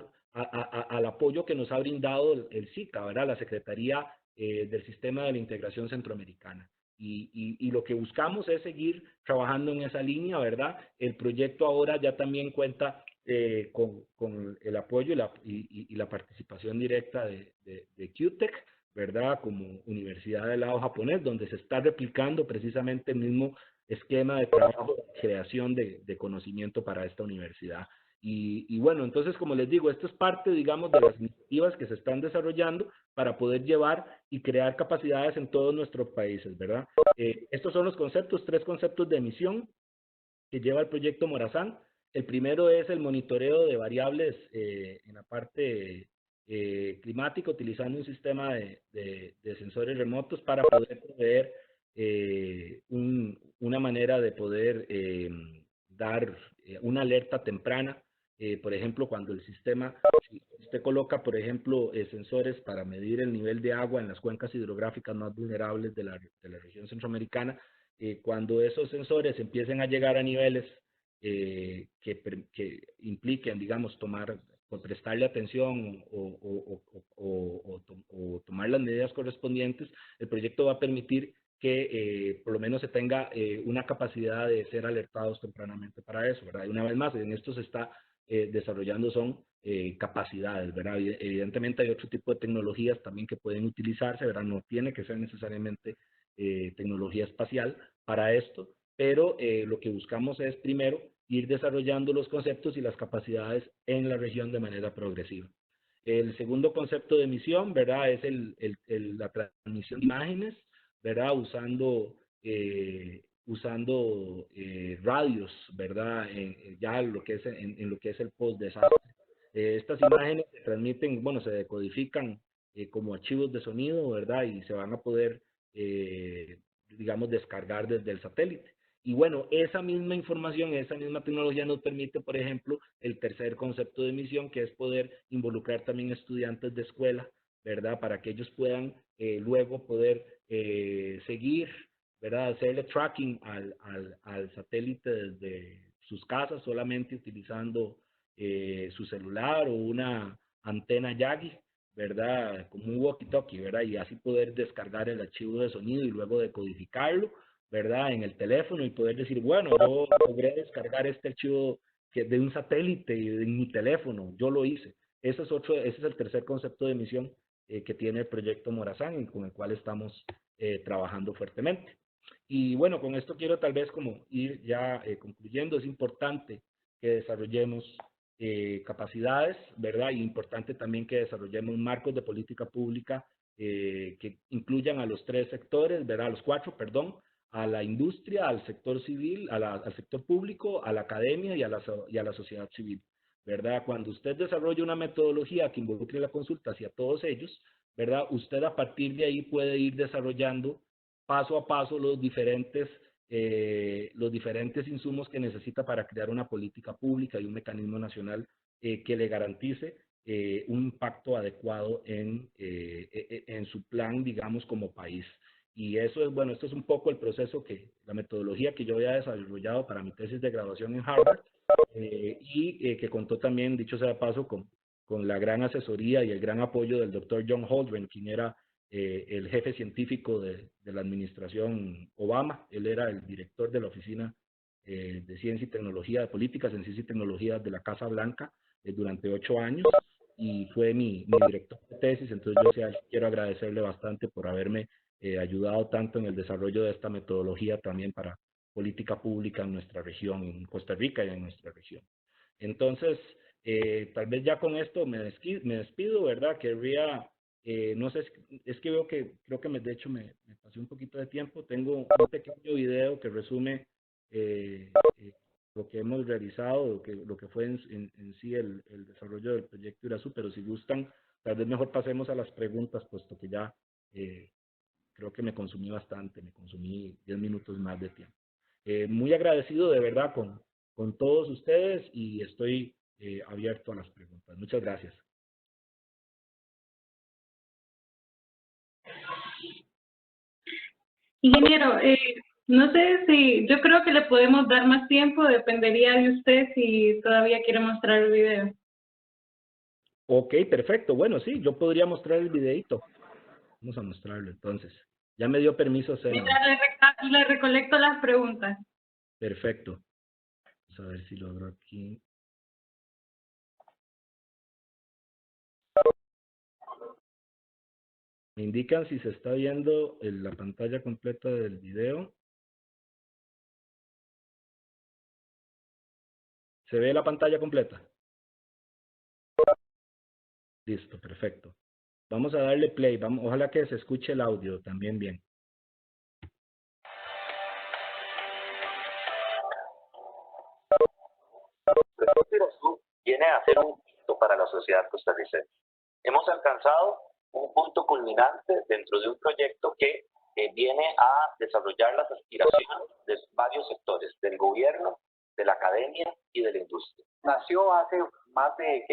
apoyo que nos ha brindado el SICA, ¿verdad? La Secretaría del Sistema de la Integración Centroamericana. Y lo que buscamos es seguir trabajando en esa línea, ¿verdad? El proyecto ahora ya también cuenta con el apoyo y la participación directa de QTech, ¿verdad? Como universidad del lado japonés, donde se está replicando precisamente el mismo esquema de trabajo de creación de conocimiento para esta universidad. Y bueno, entonces, como les digo, esto es parte, digamos, de las iniciativas que se están desarrollando para poder llevar y crear capacidades en todos nuestros países, ¿verdad? Estos son los conceptos, 3 conceptos de misión que lleva el proyecto Morazán. El primero es el monitoreo de variables en la parte climática, utilizando un sistema de sensores remotos para poder proveer una manera de poder dar una alerta temprana. Por ejemplo, cuando el sistema, si usted coloca, por ejemplo, sensores para medir el nivel de agua en las cuencas hidrográficas más vulnerables de la región centroamericana, cuando esos sensores empiecen a llegar a niveles que impliquen, digamos, prestarle atención o tomar las medidas correspondientes, el proyecto va a permitir que por lo menos se tenga una capacidad de ser alertados tempranamente para eso, ¿verdad? Y una vez más, en esto se está desarrollando son capacidades, ¿verdad? Evidentemente hay otro tipo de tecnologías también que pueden utilizarse, ¿verdad? No tiene que ser necesariamente tecnología espacial para esto, pero lo que buscamos es primero ir desarrollando los conceptos y las capacidades en la región de manera progresiva. El segundo concepto de misión, ¿verdad? Es la transmisión de imágenes, ¿verdad? Usando radios, ¿verdad? Ya lo que es en lo que es el post-desastre. Estas imágenes se transmiten, bueno, se decodifican como archivos de sonido, ¿verdad? Y se van a poder, digamos, descargar desde el satélite. Y bueno, esa misma información, esa misma tecnología nos permite, por ejemplo, el tercer concepto de misión, que es poder involucrar también estudiantes de escuela, ¿verdad? Para que ellos puedan luego poder seguir, ¿verdad? Hacerle tracking al satélite desde sus casas, solamente utilizando su celular o una antena Yagi, ¿verdad? Como un walkie-talkie, ¿verdad? Y así poder descargar el archivo de sonido y luego decodificarlo, ¿verdad? En el teléfono y poder decir, bueno, yo logré descargar este archivo de un satélite en mi teléfono, yo lo hice. Ese es el tercer concepto de misión que tiene el proyecto Morazán y con el cual estamos trabajando fuertemente. Y bueno, con esto quiero tal vez como ir ya concluyendo. Es importante que desarrollemos capacidades, ¿verdad? Y importante también que desarrollemos marcos de política pública que incluyan a los tres sectores, ¿verdad? A los cuatro, perdón, a la industria, al sector civil, al sector público, a la academia y a la sociedad civil, ¿verdad? Cuando usted desarrolla una metodología que involucre la consulta hacia todos ellos, ¿verdad? Usted a partir de ahí puede ir desarrollando paso a paso los diferentes insumos que necesita para crear una política pública y un mecanismo nacional que le garantice un impacto adecuado en su plan, digamos, como país. Y eso es, bueno, esto es un poco el proceso la metodología que yo había desarrollado para mi tesis de graduación en Harvard que contó también, dicho sea de paso, con la gran asesoría y el gran apoyo del doctor John Holdren, quien era el jefe científico de la administración Obama. Él era el director de la Oficina de Ciencia y Tecnología, de Políticas en Ciencia y Tecnología de la Casa Blanca durante 8 años y fue mi director de tesis. Entonces yo quiero agradecerle bastante por haberme ayudado tanto en el desarrollo de esta metodología también para política pública en nuestra región, en Costa Rica y en nuestra región. Entonces, tal vez ya con esto me despido, ¿verdad? Querría, no sé, es que creo que de hecho me pasé un poquito de tiempo. Tengo un pequeño video que resume lo que hemos realizado, lo que fue en sí el desarrollo del proyecto Irazú, pero si gustan, tal vez mejor pasemos a las preguntas, puesto que ya creo que me consumí bastante, me consumí 10 minutos más de tiempo. Muy agradecido de verdad con todos ustedes y estoy abierto a las preguntas. Muchas gracias.
Ingeniero, no sé si, yo creo que le podemos dar más tiempo, dependería de usted si todavía quiere mostrar el video.
Ok, perfecto. Bueno, sí, yo podría mostrar el videito. Vamos a mostrarlo entonces. Ya me dio permiso hacerlo.
Le recolecto las preguntas.
Perfecto. Vamos a ver si logro aquí. Me indican si se está viendo la pantalla completa del video. ¿Se ve la pantalla completa? Listo, perfecto. Vamos a darle play. Ojalá que se escuche el audio también bien.
Irazú viene a ser un hito para la sociedad costarricense. Hemos alcanzado un punto culminante dentro de un proyecto que viene a desarrollar las aspiraciones de varios sectores, del gobierno, de la academia y de la industria.
Nació hace más de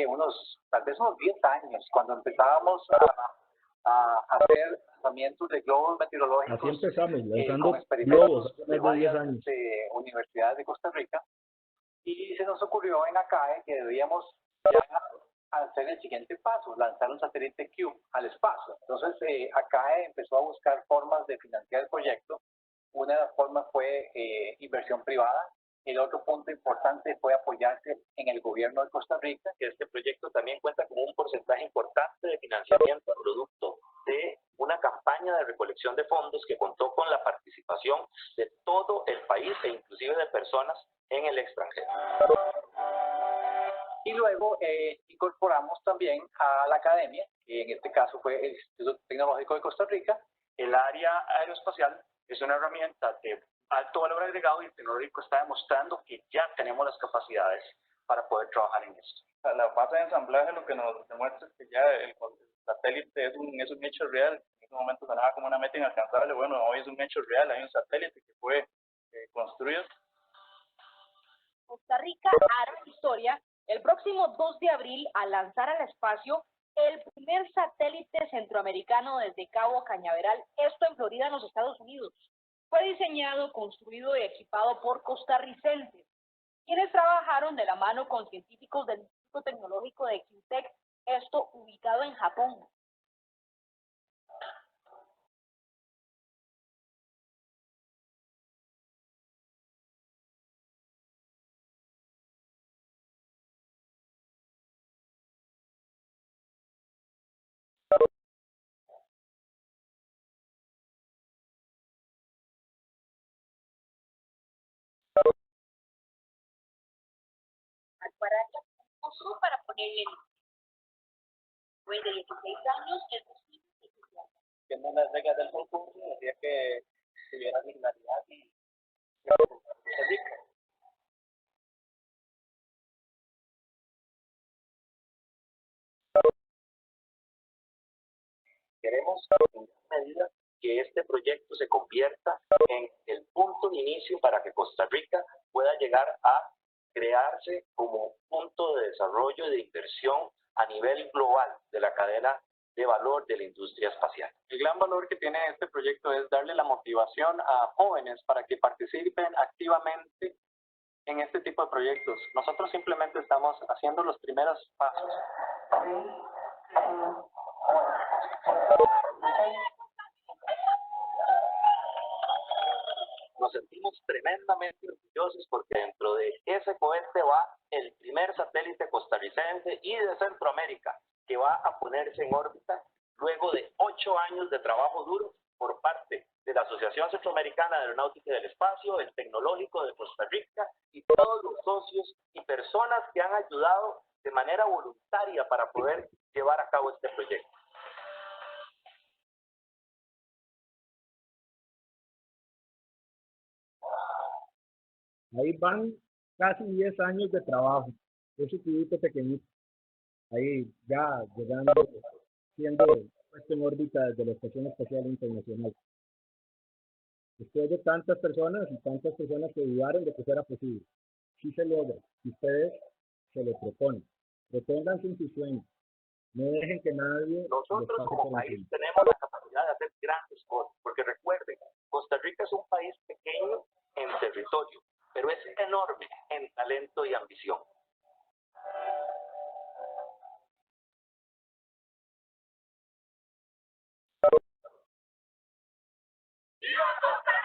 tal vez unos 10 años, cuando empezábamos a hacer lanzamientos de globos meteorológicos.
Así empezamos, lanzando globos
de
hace 10
varias
años.
Universidades de Costa Rica. Y se nos ocurrió en ACAE que debíamos ya hacer el siguiente paso, lanzar un satélite CUBE al espacio. Entonces, ACAE empezó a buscar formas de financiar el proyecto. Una de las formas fue inversión privada. El otro punto importante fue apoyarse en el gobierno de Costa Rica.
Que este proyecto también cuenta con un porcentaje importante de financiamiento producto de una campaña de recolección de fondos que contó con la participación de todo el país e inclusive de personas en el extranjero.
Y luego incorporamos también a la academia, que en este caso fue el Instituto Tecnológico de Costa Rica.
El área aeroespacial es una herramienta de alto valor agregado y el tecnológico está demostrando que ya tenemos las capacidades para poder trabajar en esto.
La fase de ensamblaje lo que nos demuestra es que ya el satélite es un hecho real. En ese momento sonaba como una meta inalcanzable. Bueno, hoy es un hecho real. Hay un satélite que fue construido.
Costa Rica hará historia el próximo 2 de abril al lanzar al espacio el primer satélite centroamericano desde Cabo Cañaveral, esto en Florida, en los Estados Unidos. Fue diseñado, construido y equipado por costarricenses, quienes trabajaron de la mano con científicos del Instituto Tecnológico de Kyusek, esto ubicado en Japón. prepararla incluso para ponerle límite. Después de 16 años es posible que se haga.
Viendo las reglas del concurso, decía que tuviera dignidad y
queremos en gran medida que este proyecto se convierta en el punto de inicio para que Costa Rica pueda llegar a crearse como punto de desarrollo de inversión a nivel global de la cadena de valor de la industria espacial.
El gran valor que tiene este proyecto es darle la motivación a jóvenes para que participen activamente en este tipo de proyectos. Nosotros simplemente estamos haciendo los primeros pasos.
Nos sentimos tremendamente orgullosos porque dentro de ese cohete va el primer satélite costarricense y de Centroamérica que va a ponerse en órbita luego de 8 años de trabajo duro por parte de la Asociación Centroamericana de Aeronáutica y del Espacio, el Tecnológico de Costa Rica y todos los socios y personas que han ayudado de manera voluntaria para poder llevar a cabo este proyecto.
Ahí van casi 10 años de trabajo. Ese cubito pequeñito. Ahí ya llegando, siendo puesto en órbita desde la Estación Espacial Internacional. Después de tantas personas que dudaron de que fuera posible. Sí se logra, si ustedes se lo proponen. Propónganse en sus sueños. No dejen que nadie...
Nosotros como país tenemos la capacidad de hacer grandes cosas, porque recuerden, Costa Rica es un país pequeño en territorio, pero es enorme en talento y ambición.
¡Viva Costa Rica!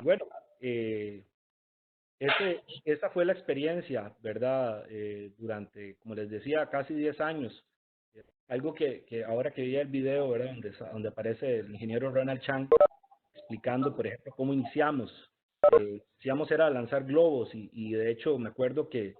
Bueno, esa fue la experiencia, ¿verdad? Durante, como les decía, casi 10 años. Algo que ahora que vi el video, ¿verdad? Donde aparece el ingeniero Ronald Chang explicando, por ejemplo, cómo iniciamos. Iniciamos era lanzar globos y de hecho me acuerdo que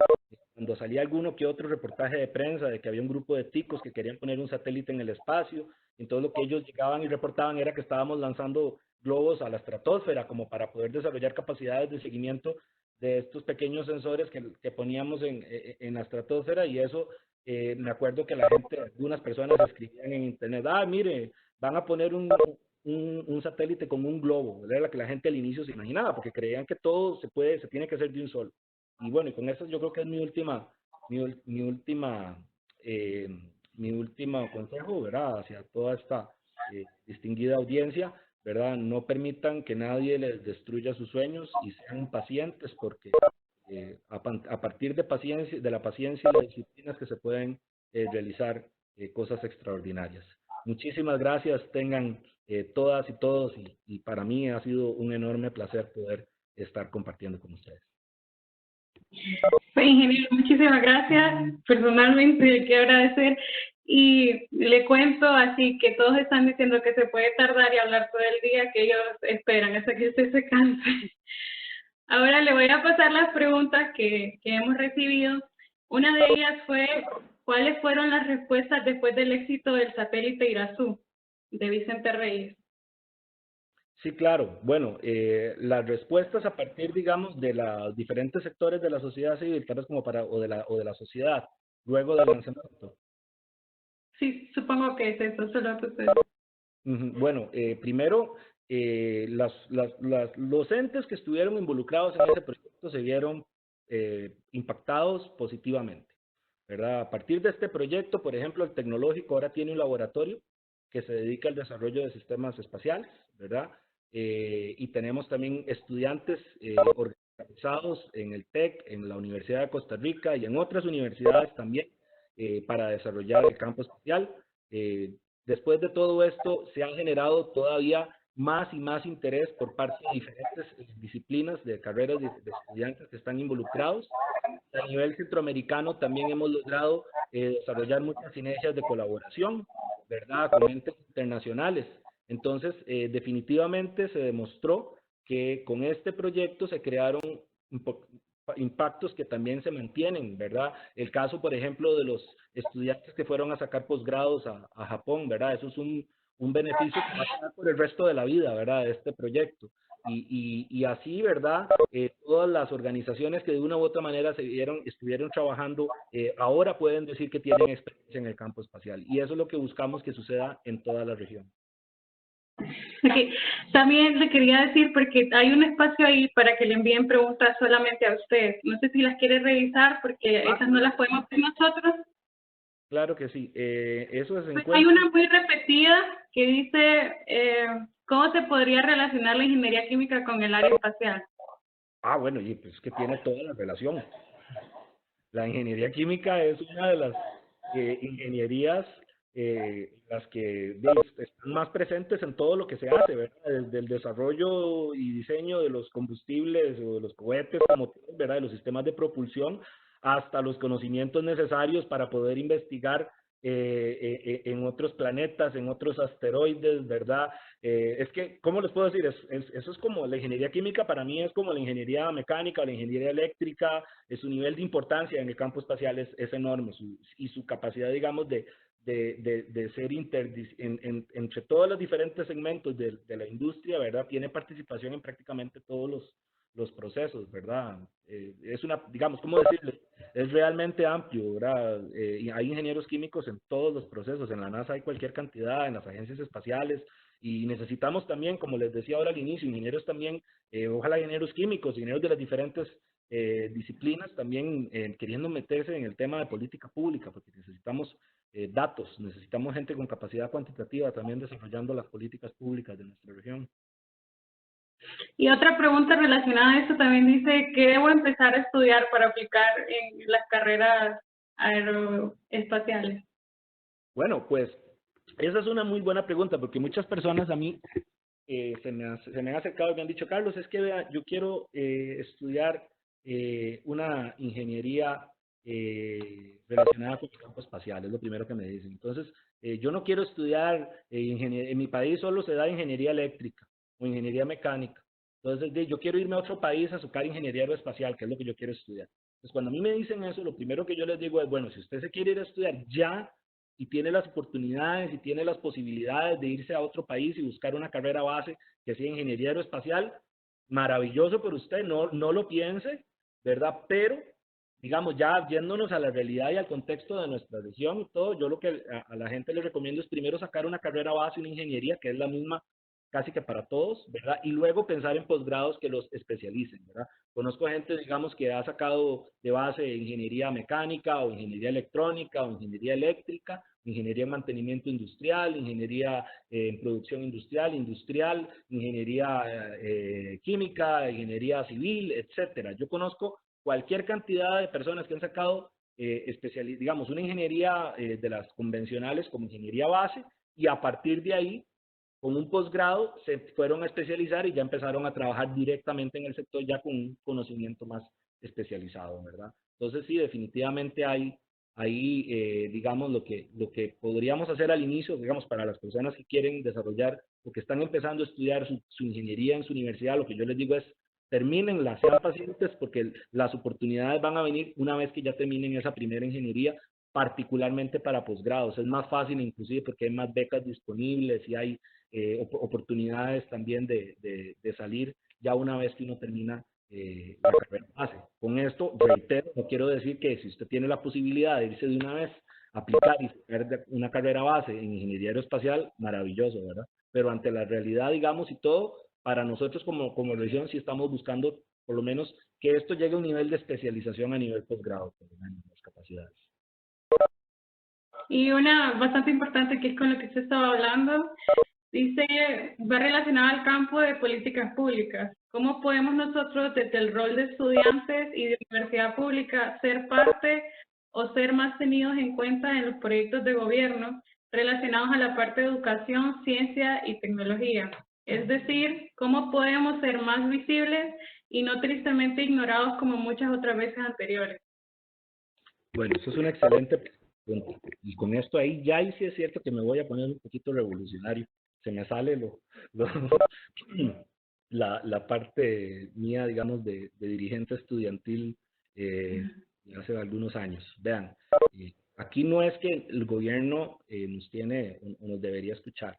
cuando salía alguno que otro reportaje de prensa de que había un grupo de ticos que querían poner un satélite en el espacio, entonces lo que ellos llegaban y reportaban era que estábamos lanzando globos a la estratosfera como para poder desarrollar capacidades de seguimiento de estos pequeños sensores que poníamos en la estratosfera y eso me acuerdo que la gente, algunas personas escribían en internet, mire, van a poner un satélite con un globo, era la que la gente al inicio se imaginaba, porque creían que todo se tiene que hacer de un solo. Y bueno, y con eso yo creo que es mi último consejo, ¿verdad? Hacia toda esta distinguida audiencia, ¿verdad? No permitan que nadie les destruya sus sueños y sean pacientes porque a partir de la paciencia y las disciplinas que se pueden realizar cosas extraordinarias. Muchísimas gracias, tengan todas y todos y para mí ha sido un enorme placer poder estar compartiendo con ustedes.
Pues, ingeniero, muchísimas gracias. Personalmente hay que agradecer y le cuento así que todos están diciendo que se puede tardar y hablar todo el día, que ellos esperan hasta que usted se canse. Ahora le voy a pasar las preguntas que hemos recibido. Una de ellas fue, ¿cuáles fueron las respuestas después del éxito del satélite Irazú? De Vicente Reyes.
Sí, claro. Bueno, las respuestas a partir, digamos, de los diferentes sectores de la sociedad civil, tal vez como o de la sociedad, luego del lanzamiento.
Sí, supongo que es eso, solo que usted.
Bueno, primero, los entes que estuvieron involucrados en ese proyecto se vieron impactados positivamente, ¿verdad? A partir de este proyecto, por ejemplo, el tecnológico ahora tiene un laboratorio que se dedica al desarrollo de sistemas espaciales, ¿verdad? Y tenemos también estudiantes organizados en el TEC, en la Universidad de Costa Rica y en otras universidades también para desarrollar el campo espacial. Después de todo esto, se han generado todavía más y más interés por parte de diferentes disciplinas de carreras de estudiantes que están involucrados. A nivel centroamericano también hemos logrado desarrollar muchas sinergias de colaboración, ¿verdad?, con entes internacionales. Entonces, definitivamente se demostró que con este proyecto se crearon impactos que también se mantienen, ¿verdad? El caso, por ejemplo, de los estudiantes que fueron a sacar posgrados a Japón, ¿verdad? Eso es un beneficio que va a quedar por el resto de la vida, ¿verdad?, de este proyecto. Y así, ¿verdad?, todas las organizaciones que de una u otra manera estuvieron trabajando, ahora pueden decir que tienen experiencia en el campo espacial. Y eso es lo que buscamos que suceda en toda la región.
Okay. También le quería decir, porque hay un espacio ahí para que le envíen preguntas solamente a usted. No sé si las quiere revisar, porque esas no las podemos hacer nosotros.
Claro que sí. Eso es
Pues hay una muy repetida que dice, ¿cómo se podría relacionar la ingeniería química con el área espacial?
Ah, bueno, y pues que tiene toda la relación. La ingeniería química es una de las ingenierías las que están más presentes en todo lo que se hace, ¿verdad? Desde el desarrollo y diseño de los combustibles o de los cohetes, como ¿verdad?, de los sistemas de propulsión, hasta los conocimientos necesarios para poder investigar en otros planetas, en otros asteroides, ¿verdad? Es que, ¿cómo les puedo decir? Eso es como la ingeniería química, para mí es como la ingeniería mecánica o la ingeniería eléctrica. Su nivel de importancia en el campo espacial es enorme, y su capacidad, digamos, de ser entre todos los diferentes segmentos de la industria, ¿verdad?, tiene participación en prácticamente todos los procesos, ¿verdad? Es una, digamos, ¿cómo decirle? Es realmente amplio, ¿verdad? Y hay ingenieros químicos en todos los procesos. En la NASA hay cualquier cantidad, en las agencias espaciales, y necesitamos también, como les decía ahora al inicio, ingenieros también, ojalá ingenieros químicos, ingenieros de las diferentes disciplinas también queriendo meterse en el tema de política pública, porque necesitamos datos, necesitamos gente con capacidad cuantitativa también desarrollando las políticas públicas de nuestra región.
Y otra pregunta relacionada a esto también dice, ¿qué debo empezar a estudiar para aplicar en las carreras aeroespaciales?
Bueno, pues esa es una muy buena pregunta, porque muchas personas a mí se me han acercado y me han dicho, Carlos, es que vea, yo quiero estudiar una ingeniería relacionada con el campo espacial, es lo primero que me dicen. Entonces, yo no quiero estudiar ingeniería, en mi país solo se da ingeniería eléctrica o ingeniería mecánica. Entonces, yo quiero irme a otro país a sacar ingeniería aeroespacial, que es lo que yo quiero estudiar. Entonces, cuando a mí me dicen eso, lo primero que yo les digo es, bueno, si usted se quiere ir a estudiar ya y tiene las oportunidades y tiene las posibilidades de irse a otro país y buscar una carrera base que sea ingeniería aeroespacial, maravilloso por usted, no lo piense, ¿verdad? Pero, digamos, ya yéndonos a la realidad y al contexto de nuestra región y todo, yo lo que a la gente le recomiendo es primero sacar una carrera base, una ingeniería, que es la misma casi que para todos, ¿verdad? Y luego pensar en posgrados que los especialicen, ¿verdad? Conozco gente, digamos, que ha sacado de base ingeniería mecánica o ingeniería electrónica o ingeniería eléctrica, ingeniería en mantenimiento industrial, ingeniería en producción industrial, ingeniería química, ingeniería civil, etcétera. Yo conozco cualquier cantidad de personas que han sacado, digamos, una ingeniería de las convencionales como ingeniería base, y a partir de ahí, con un posgrado, se fueron a especializar y ya empezaron a trabajar directamente en el sector ya con un conocimiento más especializado, ¿verdad? Entonces, sí, definitivamente hay digamos, lo que podríamos hacer al inicio, digamos, para las personas que quieren desarrollar o que están empezando a estudiar su ingeniería en su universidad, lo que yo les digo es, termínenla, sean pacientes, porque las oportunidades van a venir una vez que ya terminen esa primera ingeniería, particularmente para posgrados. Es más fácil inclusive porque hay más becas disponibles y hay oportunidades también de salir ya una vez que uno termina la carrera base. Con esto, reitero, no quiero decir que si usted tiene la posibilidad de irse de una vez a aplicar y sacar una carrera base en ingeniería aeroespacial, maravilloso, ¿verdad? Pero ante la realidad, digamos, y todo, para nosotros como región sí estamos buscando por lo menos que esto llegue a un nivel de especialización a nivel posgrado, por lo menos, las capacidades.
Y una bastante importante que es con lo que usted estaba hablando, dice, va relacionada al campo de políticas públicas. ¿Cómo podemos nosotros, desde el rol de estudiantes y de universidad pública, ser parte o ser más tenidos en cuenta en los proyectos de gobierno relacionados a la parte de educación, ciencia y tecnología? Es decir, cómo podemos ser más visibles y no tristemente ignorados como muchas otras veces anteriores.
Bueno, eso es una excelente pregunta. Y con esto ahí sí es cierto que me voy a poner un poquito revolucionario. Se me sale la parte mía, digamos, de dirigente estudiantil de hace algunos años. Vean, aquí no es que el gobierno nos tiene o nos debería escuchar,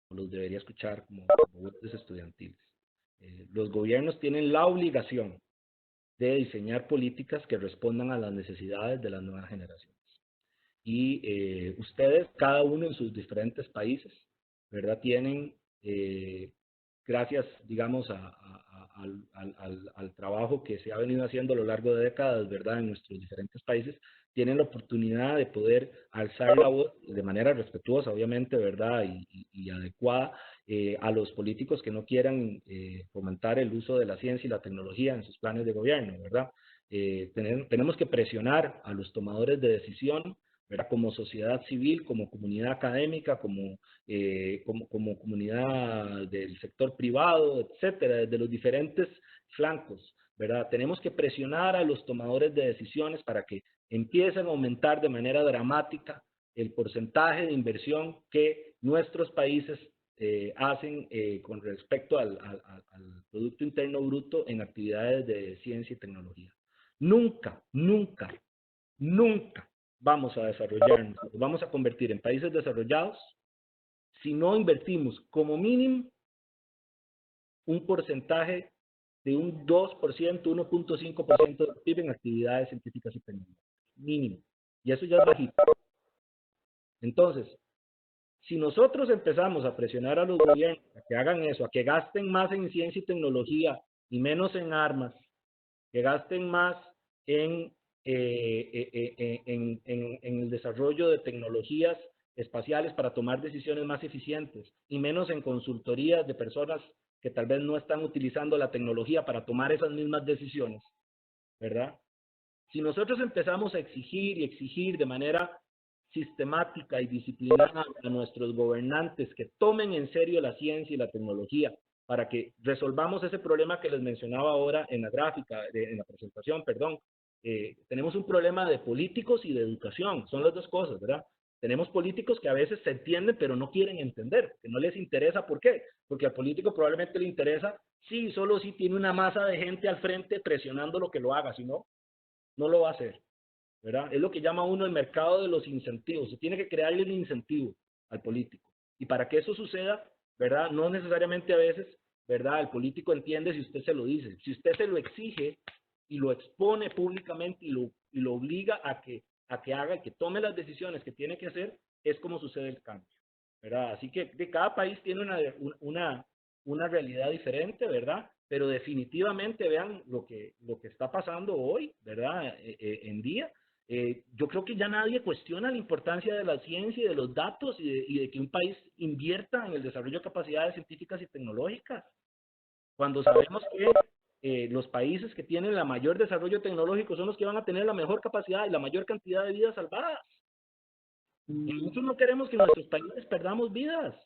o los debería escuchar como voces estudiantiles. Los gobiernos tienen la obligación de diseñar políticas que respondan a las necesidades de las nuevas generaciones. Y ustedes, cada uno en sus diferentes países, ¿verdad? Tienen, gracias, digamos, al trabajo que se ha venido haciendo a lo largo de décadas, ¿verdad? En nuestros diferentes países, tienen la oportunidad de poder alzar la voz de manera respetuosa, obviamente, ¿verdad? Y adecuada a los políticos que no quieran fomentar el uso de la ciencia y la tecnología en sus planes de gobierno, ¿verdad? Tenemos que presionar a los tomadores de decisión, ¿verdad? Como sociedad civil, como comunidad académica, como comunidad del sector privado, etcétera, desde los diferentes flancos, ¿verdad? Tenemos que presionar a los tomadores de decisiones para que empiecen a aumentar de manera dramática el porcentaje de inversión que nuestros países hacen con respecto al Producto Interno Bruto en actividades de ciencia y tecnología. Nunca, nunca, nunca vamos a desarrollarnos, nos vamos a convertir en países desarrollados si no invertimos como mínimo un porcentaje de un 2%, 1.5% del PIB en actividades científicas y tecnológicas. Mínimo. Y eso ya es bajito. Entonces, si nosotros empezamos a presionar a los gobiernos a que hagan eso, a que gasten más en ciencia y tecnología y menos en armas, que gasten más en el desarrollo de tecnologías espaciales para tomar decisiones más eficientes y menos en consultorías de personas que tal vez no están utilizando la tecnología para tomar esas mismas decisiones, ¿verdad? Si nosotros empezamos a exigir de manera sistemática y disciplinada a nuestros gobernantes que tomen en serio la ciencia y la tecnología para que resolvamos ese problema que les mencionaba ahora en la gráfica, en la presentación, perdón. Tenemos un problema de políticos y de educación, son las dos cosas, ¿verdad? Tenemos políticos que a veces se entienden pero no quieren entender, que no les interesa. ¿Por qué? Porque al político probablemente le interesa, sí, solo si tiene una masa de gente al frente presionando lo que lo haga, si no, no lo va a hacer, ¿verdad? Es lo que llama uno el mercado de los incentivos. Se tiene que crearle un incentivo al político. Y para que eso suceda, ¿verdad? No necesariamente a veces, ¿verdad? El político entiende si usted se lo dice. Si usted se lo exige y lo expone públicamente y lo obliga a que haga y que tome las decisiones que tiene que hacer, es como sucede el cambio, ¿verdad? Así que cada país tiene una realidad diferente, ¿verdad? Pero definitivamente vean lo que está pasando hoy, ¿verdad? En día. Yo creo que ya nadie cuestiona la importancia de la ciencia y de los datos y de que un país invierta en el desarrollo de capacidades científicas y tecnológicas. Cuando sabemos que los países que tienen la mayor desarrollo tecnológico son los que van a tener la mejor capacidad y la mayor cantidad de vidas salvadas. Y nosotros no queremos que nuestros países perdamos vidas,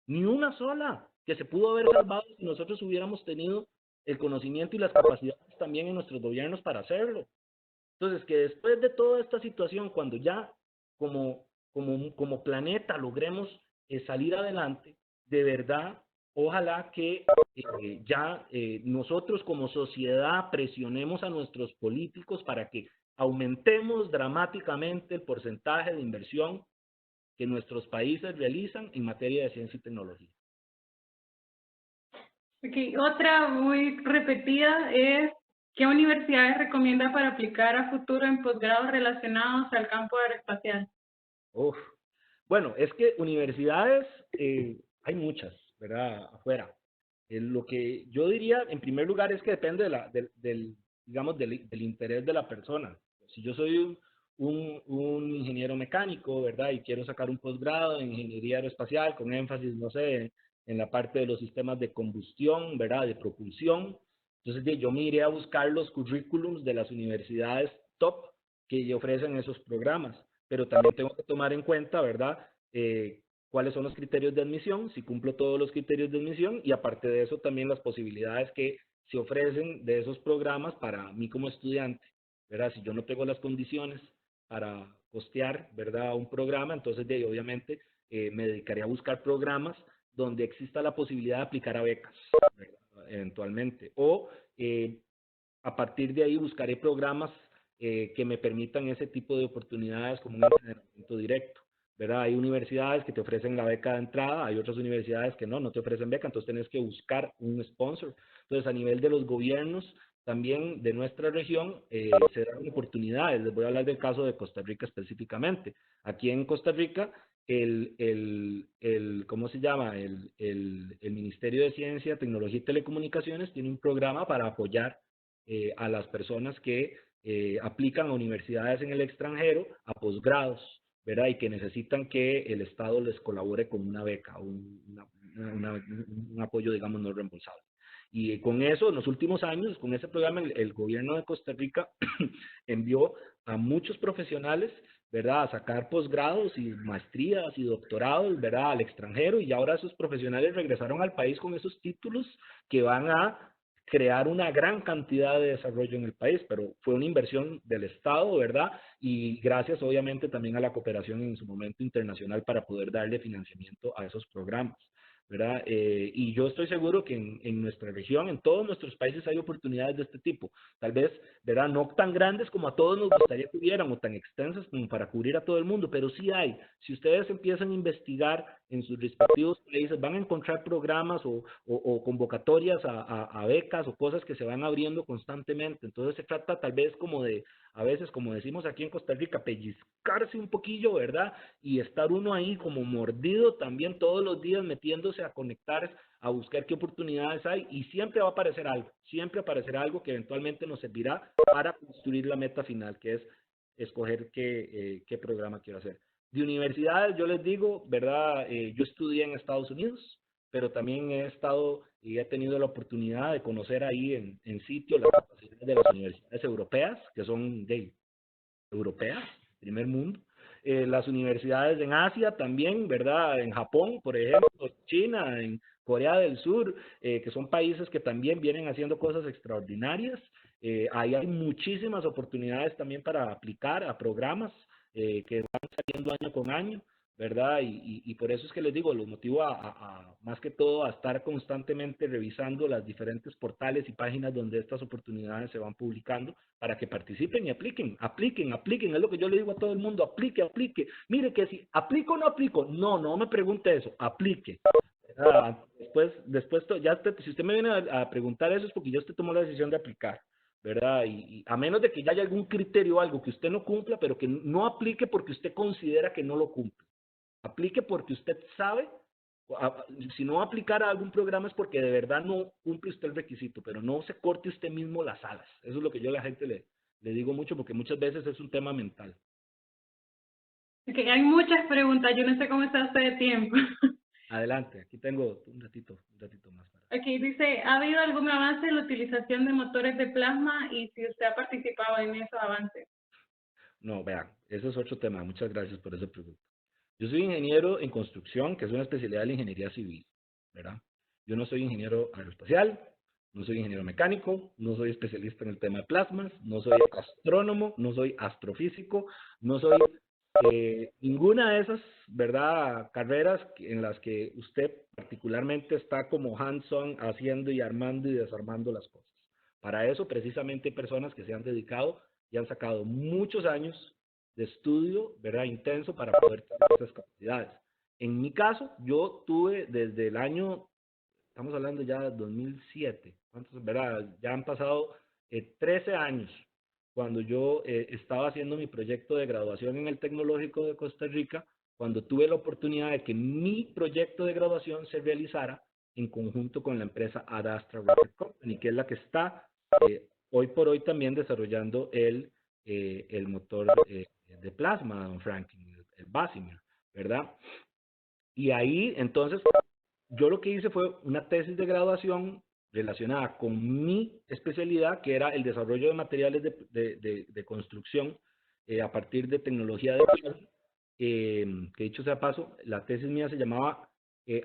ni una sola, que se pudo haber salvado si nosotros hubiéramos tenido el conocimiento y las capacidades también en nuestros gobiernos para hacerlo. Entonces, que después de toda esta situación, cuando ya como planeta logremos salir adelante, de verdad, ojalá que nosotros como sociedad presionemos a nuestros políticos para que aumentemos dramáticamente el porcentaje de inversión que nuestros países realizan en materia de ciencia y tecnología.
Okay. Otra muy repetida es, ¿qué universidades recomienda para aplicar a futuro en posgrados relacionados al campo aeroespacial?
Bueno, es que universidades hay muchas, ¿verdad? Afuera. Lo que yo diría, en primer lugar, es que depende del interés de la persona. Si yo soy un ingeniero mecánico, ¿verdad? Y quiero sacar un posgrado en ingeniería aeroespacial con énfasis, no sé, en la parte de los sistemas de combustión, ¿verdad? De propulsión. Entonces yo me iré a buscar los currículums de las universidades top que ofrecen esos programas. Pero también tengo que tomar en cuenta, ¿verdad? cuáles son los criterios de admisión, si cumplo todos los criterios de admisión, y aparte de eso también las posibilidades que se ofrecen de esos programas para mí como estudiante, ¿verdad? Si yo no tengo las condiciones para costear, ¿verdad?, un programa, entonces de ahí, obviamente me dedicaré a buscar programas donde exista la posibilidad de aplicar a becas, ¿verdad?, eventualmente, o a partir de ahí buscaré programas que me permitan ese tipo de oportunidades como un entrenamiento directo, ¿verdad? Hay universidades que te ofrecen la beca de entrada, hay otras universidades que no te ofrecen beca, entonces tienes que buscar un sponsor. Entonces, a nivel de los gobiernos, también de nuestra región, se dan oportunidades. Les voy a hablar del caso de Costa Rica específicamente. Aquí en Costa Rica, ¿cómo se llama? El Ministerio de Ciencia, Tecnología y Telecomunicaciones tiene un programa para apoyar a las personas que aplican a universidades en el extranjero a posgrados, ¿verdad? Y que necesitan que el Estado les colabore con una beca, un apoyo, digamos, no reembolsable. Y con eso, en los últimos años, con ese programa, el gobierno de Costa Rica envió a muchos profesionales, ¿verdad?, a sacar posgrados y maestrías y doctorados, ¿verdad?, al extranjero, y ahora esos profesionales regresaron al país con esos títulos que van a crear una gran cantidad de desarrollo en el país, pero fue una inversión del Estado, ¿verdad? Y gracias obviamente también a la cooperación en su momento internacional para poder darle financiamiento a esos programas, ¿verdad? Y yo estoy seguro que en nuestra región, en todos nuestros países hay oportunidades de este tipo, tal vez, ¿verdad?, no tan grandes como a todos nos gustaría que hubieran o tan extensas como para cubrir a todo el mundo, pero sí hay. Si ustedes empiezan a investigar en sus respectivos países, van a encontrar programas o convocatorias a becas o cosas que se van abriendo constantemente. Entonces se trata tal vez como de, a veces como decimos aquí en Costa Rica, pellizcarse un poquillo, ¿verdad? Y estar uno ahí como mordido también todos los días metiéndose a conectar, a buscar qué oportunidades hay, y siempre va a aparecer algo que eventualmente nos servirá para construir la meta final, que es escoger qué programa quiero hacer. De universidades, yo les digo, ¿verdad? Yo estudié en Estados Unidos, pero también he estado y he tenido la oportunidad de conocer ahí en sitio las capacidades de las universidades europeas, que son europeas, primer mundo. Las universidades en Asia también, ¿verdad? En Japón, por ejemplo, China, en Corea del Sur, que son países que también vienen haciendo cosas extraordinarias. Ahí hay muchísimas oportunidades también para aplicar a programas que van saliendo año con año, ¿verdad? Y por eso es que les digo, los motivo más que todo a estar constantemente revisando las diferentes portales y páginas donde estas oportunidades se van publicando para que participen y apliquen, es lo que yo le digo a todo el mundo, aplique. Mire que si aplico o no aplico, no me pregunte eso, aplique. Después si usted me viene a preguntar eso es porque ya usted tomó la decisión de aplicar, ¿verdad? Y a menos de que ya haya algún criterio o algo que usted no cumpla, pero que no aplique porque usted considera que no lo cumple. Aplique porque usted sabe, si no aplicar a algún programa es porque de verdad no cumple usted el requisito, pero no se corte usted mismo las alas. Eso es lo que yo a la gente le digo mucho, porque muchas veces es un tema mental.
Okay, hay muchas preguntas, yo no sé cómo está usted de tiempo.
Adelante, aquí tengo un ratito más.
Aquí dice, ¿ha habido algún avance en la utilización de motores de plasma y si usted ha participado en esos avances?
No, vean, eso es otro tema. Muchas gracias por esa pregunta. Yo soy ingeniero en construcción, que es una especialidad de la ingeniería civil, ¿verdad? Yo no soy ingeniero aeroespacial, no soy ingeniero mecánico, no soy especialista en el tema de plasmas, no soy astrónomo, no soy astrofísico, no soy ninguna de esas, ¿verdad?, carreras en las que usted particularmente está como hands-on haciendo y armando y desarmando las cosas. Para eso precisamente hay personas que se han dedicado y han sacado muchos años de estudio, ¿verdad?, intenso para poder tener esas capacidades. En mi caso, yo tuve desde el año, estamos hablando ya de 2007, ¿cuántos, verdad? Ya han pasado 13 años cuando yo estaba haciendo mi proyecto de graduación en el Tecnológico de Costa Rica, cuando tuve la oportunidad de que mi proyecto de graduación se realizara en conjunto con la empresa Ad Astra Rocket Company, que es la que está hoy por hoy también desarrollando el motor de plasma, don Franklin, el Basimier, ¿verdad? Y ahí, entonces, yo lo que hice fue una tesis de graduación relacionada con mi especialidad, que era el desarrollo de materiales de construcción a partir de tecnología de plasma, que dicho sea paso, la tesis mía se llamaba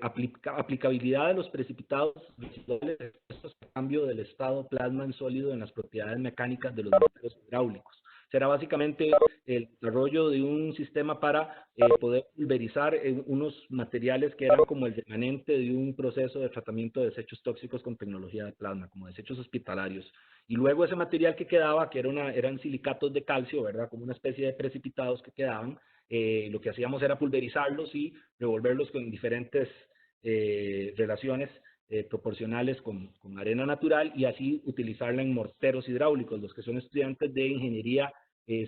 aplicabilidad de los precipitados residuales expuestos a cambio del estado plasma en sólido en las propiedades mecánicas de los morteros hidráulicos. Será básicamente el desarrollo de un sistema para poder pulverizar unos materiales que eran como el remanente de un proceso de tratamiento de desechos tóxicos con tecnología de plasma, como desechos hospitalarios. Y luego ese material que quedaba, que eran silicatos de calcio, ¿verdad? Como una especie de precipitados que quedaban, lo que hacíamos era pulverizarlos y revolverlos con diferentes relaciones proporcionales con arena natural y así utilizarla en morteros hidráulicos. Los que son estudiantes de ingeniería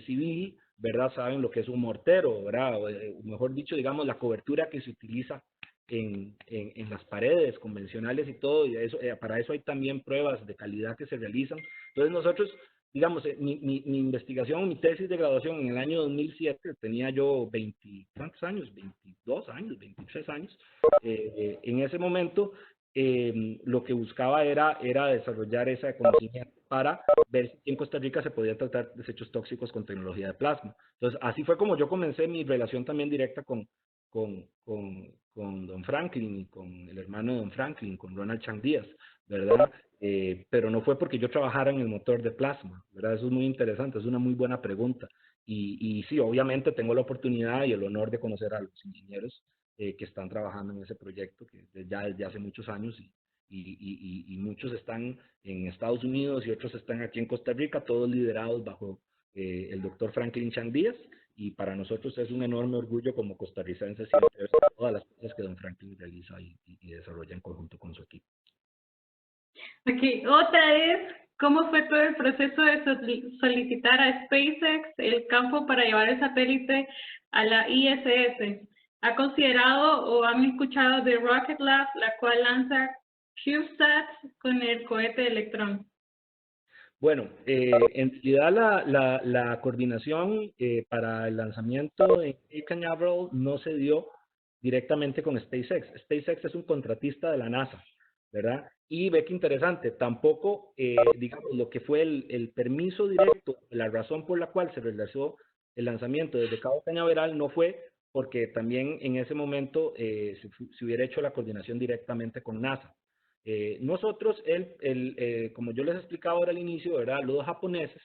civil, ¿verdad? Saben lo que es un mortero, ¿verdad? O mejor dicho, digamos, la cobertura que se utiliza en las paredes convencionales y todo, y eso, para eso hay también pruebas de calidad que se realizan. Entonces nosotros, digamos, mi investigación, mi tesis de graduación en el año 2007, tenía yo 20, ¿cuántos años? 22 años, 23 años. En ese momento, lo que buscaba era desarrollar ese conocimiento para ver si en Costa Rica se podía tratar desechos tóxicos con tecnología de plasma. Entonces, así fue como yo comencé mi relación también directa con Don Franklin y con el hermano de Don Franklin, con Ronald Chang Díaz, ¿verdad? Pero no fue porque yo trabajara en el motor de plasma, ¿verdad? Eso es muy interesante, es una muy buena pregunta. Y sí, obviamente tengo la oportunidad y el honor de conocer a los ingenieros que están trabajando en ese proyecto que ya desde hace muchos años y muchos están en Estados Unidos y otros están aquí en Costa Rica, todos liderados bajo el doctor Franklin Chang Díaz, y para nosotros es un enorme orgullo como costarricenses siempre ver todas las cosas que don Franklin realiza y desarrolla en conjunto con su equipo.
Aquí, otra es, ¿cómo fue todo el proceso de solicitar a SpaceX el campo para llevar el satélite a la ISS? ¿Ha considerado o han escuchado de Rocket Lab, la cual lanza CubeSats con el cohete Electron?
Bueno, en realidad la coordinación para el lanzamiento en Cape Canaveral no se dio directamente con SpaceX. SpaceX es un contratista de la NASA, ¿verdad? Y ve que interesante, tampoco, digamos, lo que fue el permiso directo, la razón por la cual se realizó el lanzamiento desde Cabo Cañaveral no fue porque también en ese momento se hubiera hecho la coordinación directamente con NASA. Nosotros, como yo les explicaba ahora al inicio, ¿verdad? Los japoneses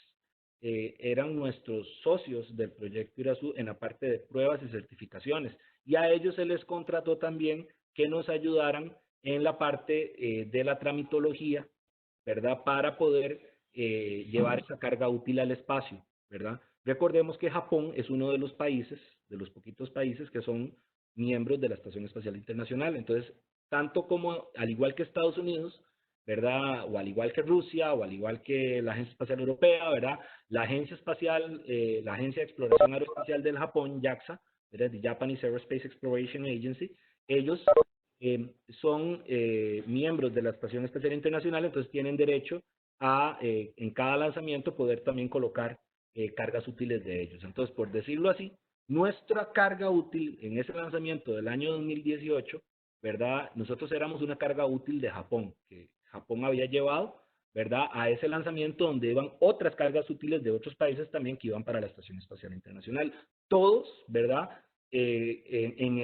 eran nuestros socios del proyecto Irazú en la parte de pruebas y certificaciones, y a ellos se les contrató también que nos ayudaran en la parte de la tramitología, ¿verdad? Para poder llevar esa carga útil al espacio, ¿verdad? Recordemos que Japón es uno de los países, de los poquitos países que son miembros de la Estación Espacial Internacional. Entonces, tanto como, al igual que Estados Unidos, ¿verdad? O al igual que Rusia, o al igual que la Agencia Espacial Europea, ¿verdad? La Agencia Espacial, la Agencia de Exploración Aeroespacial del Japón, JAXA, ¿verdad? The Japanese Aerospace Exploration Agency, ellos son miembros de la Estación Espacial Internacional, entonces tienen derecho a, en cada lanzamiento, poder también colocar cargas útiles de ellos. Entonces, por decirlo así, nuestra carga útil en ese lanzamiento del año 2018, ¿verdad? Nosotros éramos una carga útil de Japón, que Japón había llevado, ¿verdad? A ese lanzamiento donde iban otras cargas útiles de otros países también que iban para la Estación Espacial Internacional. Todos, ¿verdad? En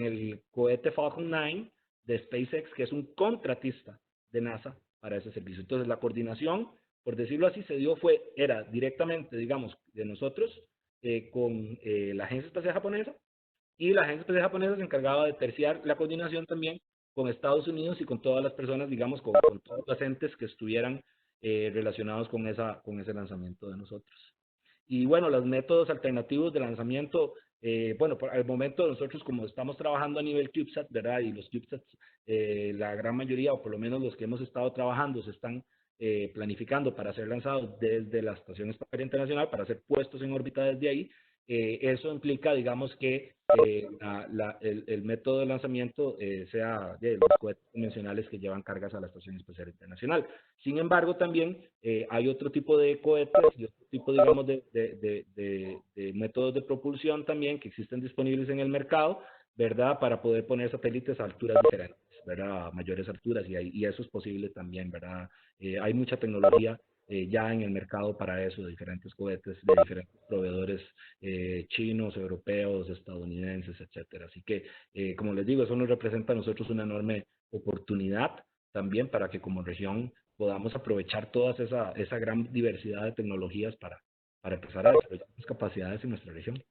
el cohete Falcon 9 de SpaceX, que es un contratista de NASA para ese servicio. Entonces, la coordinación, por decirlo así, era directamente, digamos, de nosotros con la Agencia Espacial Japonesa, y la Agencia Espacial Japonesa se encargaba de terciar la coordinación también con Estados Unidos y con todas las personas, digamos, con todos los entes que estuvieran relacionados con ese lanzamiento de nosotros. Y bueno, los métodos alternativos de lanzamiento, bueno, al momento nosotros como estamos trabajando a nivel CubeSat, ¿verdad? Y los CubeSats, la gran mayoría, o por lo menos los que hemos estado trabajando, se están planificando para ser lanzados desde la Estación Espacial Internacional, para ser puestos en órbita desde ahí. Eso implica, digamos, que el método de lanzamiento sea de los cohetes convencionales que llevan cargas a la Estación Espacial Internacional. Sin embargo, también hay otro tipo de cohetes y otro tipo, digamos, de métodos de propulsión también que existen disponibles en el mercado, ¿verdad? Para poder poner satélites a alturas diferentes, ¿verdad? A mayores alturas, y eso es posible también, ¿verdad? Hay mucha tecnología ya en el mercado para eso, de diferentes cohetes, de diferentes proveedores chinos, europeos, estadounidenses, etcétera. Así que, como les digo, eso nos representa a nosotros una enorme oportunidad también para que como región podamos aprovechar toda esa gran diversidad de tecnologías para empezar a desarrollar las capacidades en nuestra región.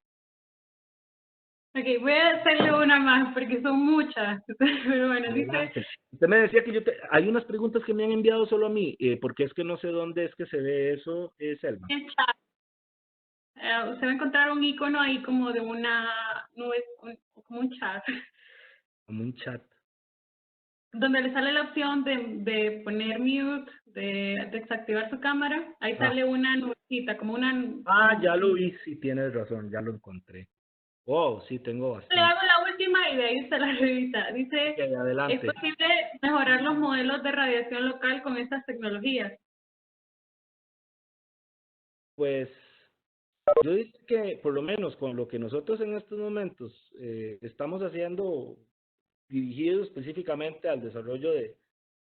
Ok, voy a hacerle una más porque son muchas. Pero bueno, dice...
Usted me decía que hay unas preguntas que me han enviado solo a mí, porque es que no sé dónde es que se ve eso, Selma.
El chat. Usted va a encontrar un icono ahí como de una nube, como un chat,
Como un chat.
donde le sale la opción de poner mute, de desactivar su cámara. Ahí sale una nubecita, como una...
Ya lo vi, sí, tienes razón, ya lo encontré. Oh, sí, tengo bastante.
Le hago la última y de ahí se la revisa. Dice,
Okay, adelante.
¿es posible mejorar los modelos de radiación local con estas tecnologías?
Pues yo diría que por lo menos con lo que nosotros en estos momentos estamos haciendo, dirigido específicamente al desarrollo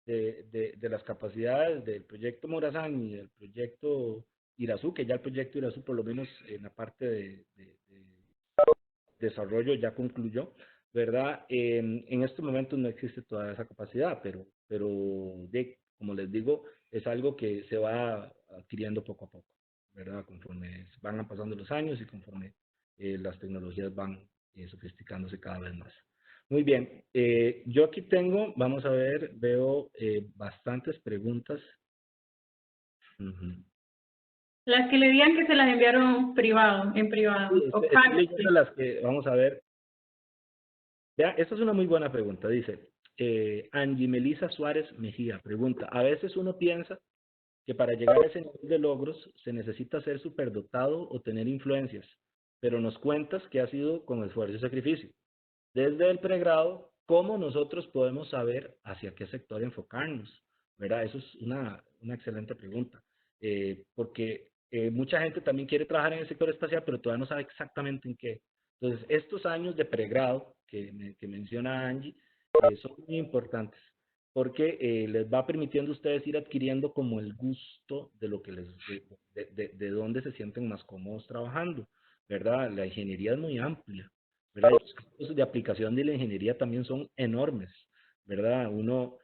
de las capacidades del proyecto Morazán y del proyecto Irazú, que ya el proyecto Irazú por lo menos en la parte de desarrollo ya concluyó, ¿verdad? En este momento no existe toda esa capacidad, pero como les digo, es algo que se va adquiriendo poco a poco, ¿verdad? Conforme van pasando los años y conforme las tecnologías van sofisticándose cada vez más. Muy bien, yo aquí tengo, vamos a ver, veo bastantes preguntas.
Las que le digan que se las enviaron privado, en privado.
Sí, estoy leyendo las que, vamos a ver. Vea, esta es una muy buena pregunta. Dice, Angie Melisa Suárez Mejía pregunta, a veces uno piensa que para llegar a ese nivel de logros se necesita ser superdotado o tener influencias, pero nos cuentas que ha sido con esfuerzo y sacrificio. Desde el pregrado, ¿cómo nosotros podemos saber hacia qué sector enfocarnos? ¿Verdad? Eso es una excelente pregunta, porque mucha gente también quiere trabajar en el sector espacial, pero todavía no sabe exactamente en qué. Entonces, estos años de pregrado que menciona Angie son muy importantes, porque les va permitiendo a ustedes ir adquiriendo como el gusto de lo que de dónde se sienten más cómodos trabajando, ¿verdad? La ingeniería es muy amplia, ¿verdad? Los campos de aplicación de la ingeniería también son enormes, ¿verdad? Uno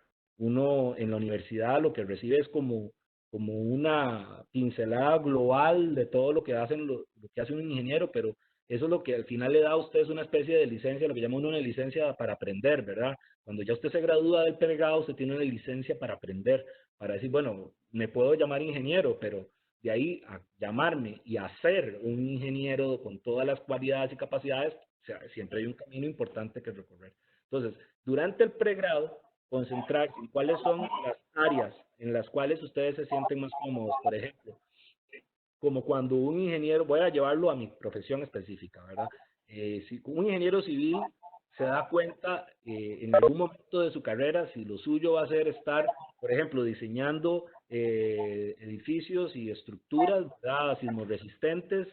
en la universidad lo que recibe es como una pincelada global de todo lo que hace un ingeniero, pero eso es lo que al final le da a ustedes una especie de licencia, lo que llama uno una licencia para aprender, ¿verdad? Cuando ya usted se gradúa del pregrado, usted tiene una licencia para aprender, para decir, bueno, me puedo llamar ingeniero, pero de ahí a llamarme y a ser un ingeniero con todas las cualidades y capacidades, o sea, siempre hay un camino importante que recorrer. Entonces, durante el pregrado, concentrarse en cuáles son las áreas en las cuales ustedes se sienten más cómodos. Por ejemplo, como cuando un ingeniero, voy a llevarlo a mi profesión específica, ¿verdad? Si un ingeniero civil se da cuenta en algún momento de su carrera si lo suyo va a ser estar, por ejemplo, diseñando edificios y estructuras, ¿verdad? Sismorresistentes,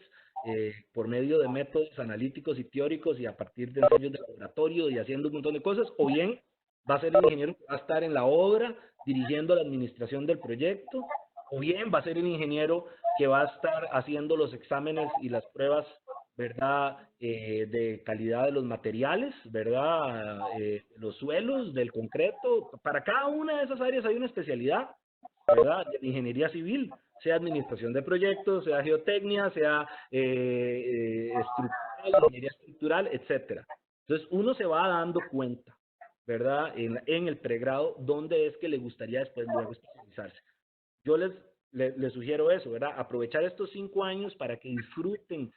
por medio de métodos analíticos y teóricos y a partir de ensayos de laboratorio y haciendo un montón de cosas, o bien va a ser el ingeniero que va a estar en la obra dirigiendo la administración del proyecto, o bien va a ser el ingeniero que va a estar haciendo los exámenes y las pruebas, ¿verdad? De calidad de los materiales, ¿verdad? Los suelos, del concreto. Para cada una de esas áreas hay una especialidad, ¿verdad? De ingeniería civil, sea administración de proyectos, sea geotecnia, sea estructural, ingeniería estructural, etcétera. Entonces uno se va dando cuenta, ¿verdad? En el pregrado, dónde es que le gustaría después luego especializarse. Yo les sugiero eso, ¿verdad? Aprovechar estos 5 años para que disfruten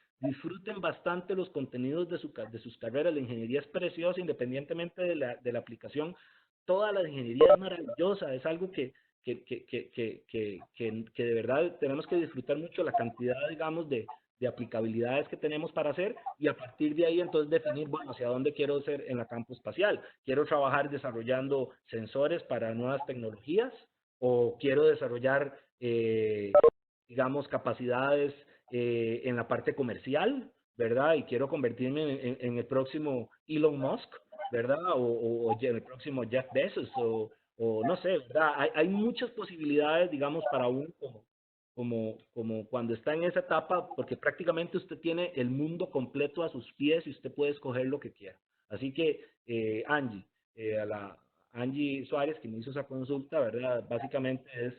bastante los contenidos de sus carreras. La ingeniería es preciosa, independientemente de la aplicación. Toda la ingeniería es maravillosa, es algo que de verdad tenemos que disfrutar mucho la cantidad, digamos, de aplicabilidades que tenemos para hacer y a partir de ahí entonces definir, bueno, hacia dónde quiero ser en la campo espacial. ¿Quiero trabajar desarrollando sensores para nuevas tecnologías o quiero desarrollar, digamos, capacidades en la parte comercial, ¿verdad? Y quiero convertirme en el próximo Elon Musk, ¿verdad? O el próximo Jeff Bezos o no sé, ¿verdad? Hay muchas posibilidades, digamos, para uno como cuando está en esa etapa, porque prácticamente usted tiene el mundo completo a sus pies y usted puede escoger lo que quiera. Así que, Angie Suárez, que me hizo esa consulta, ¿verdad? Básicamente es,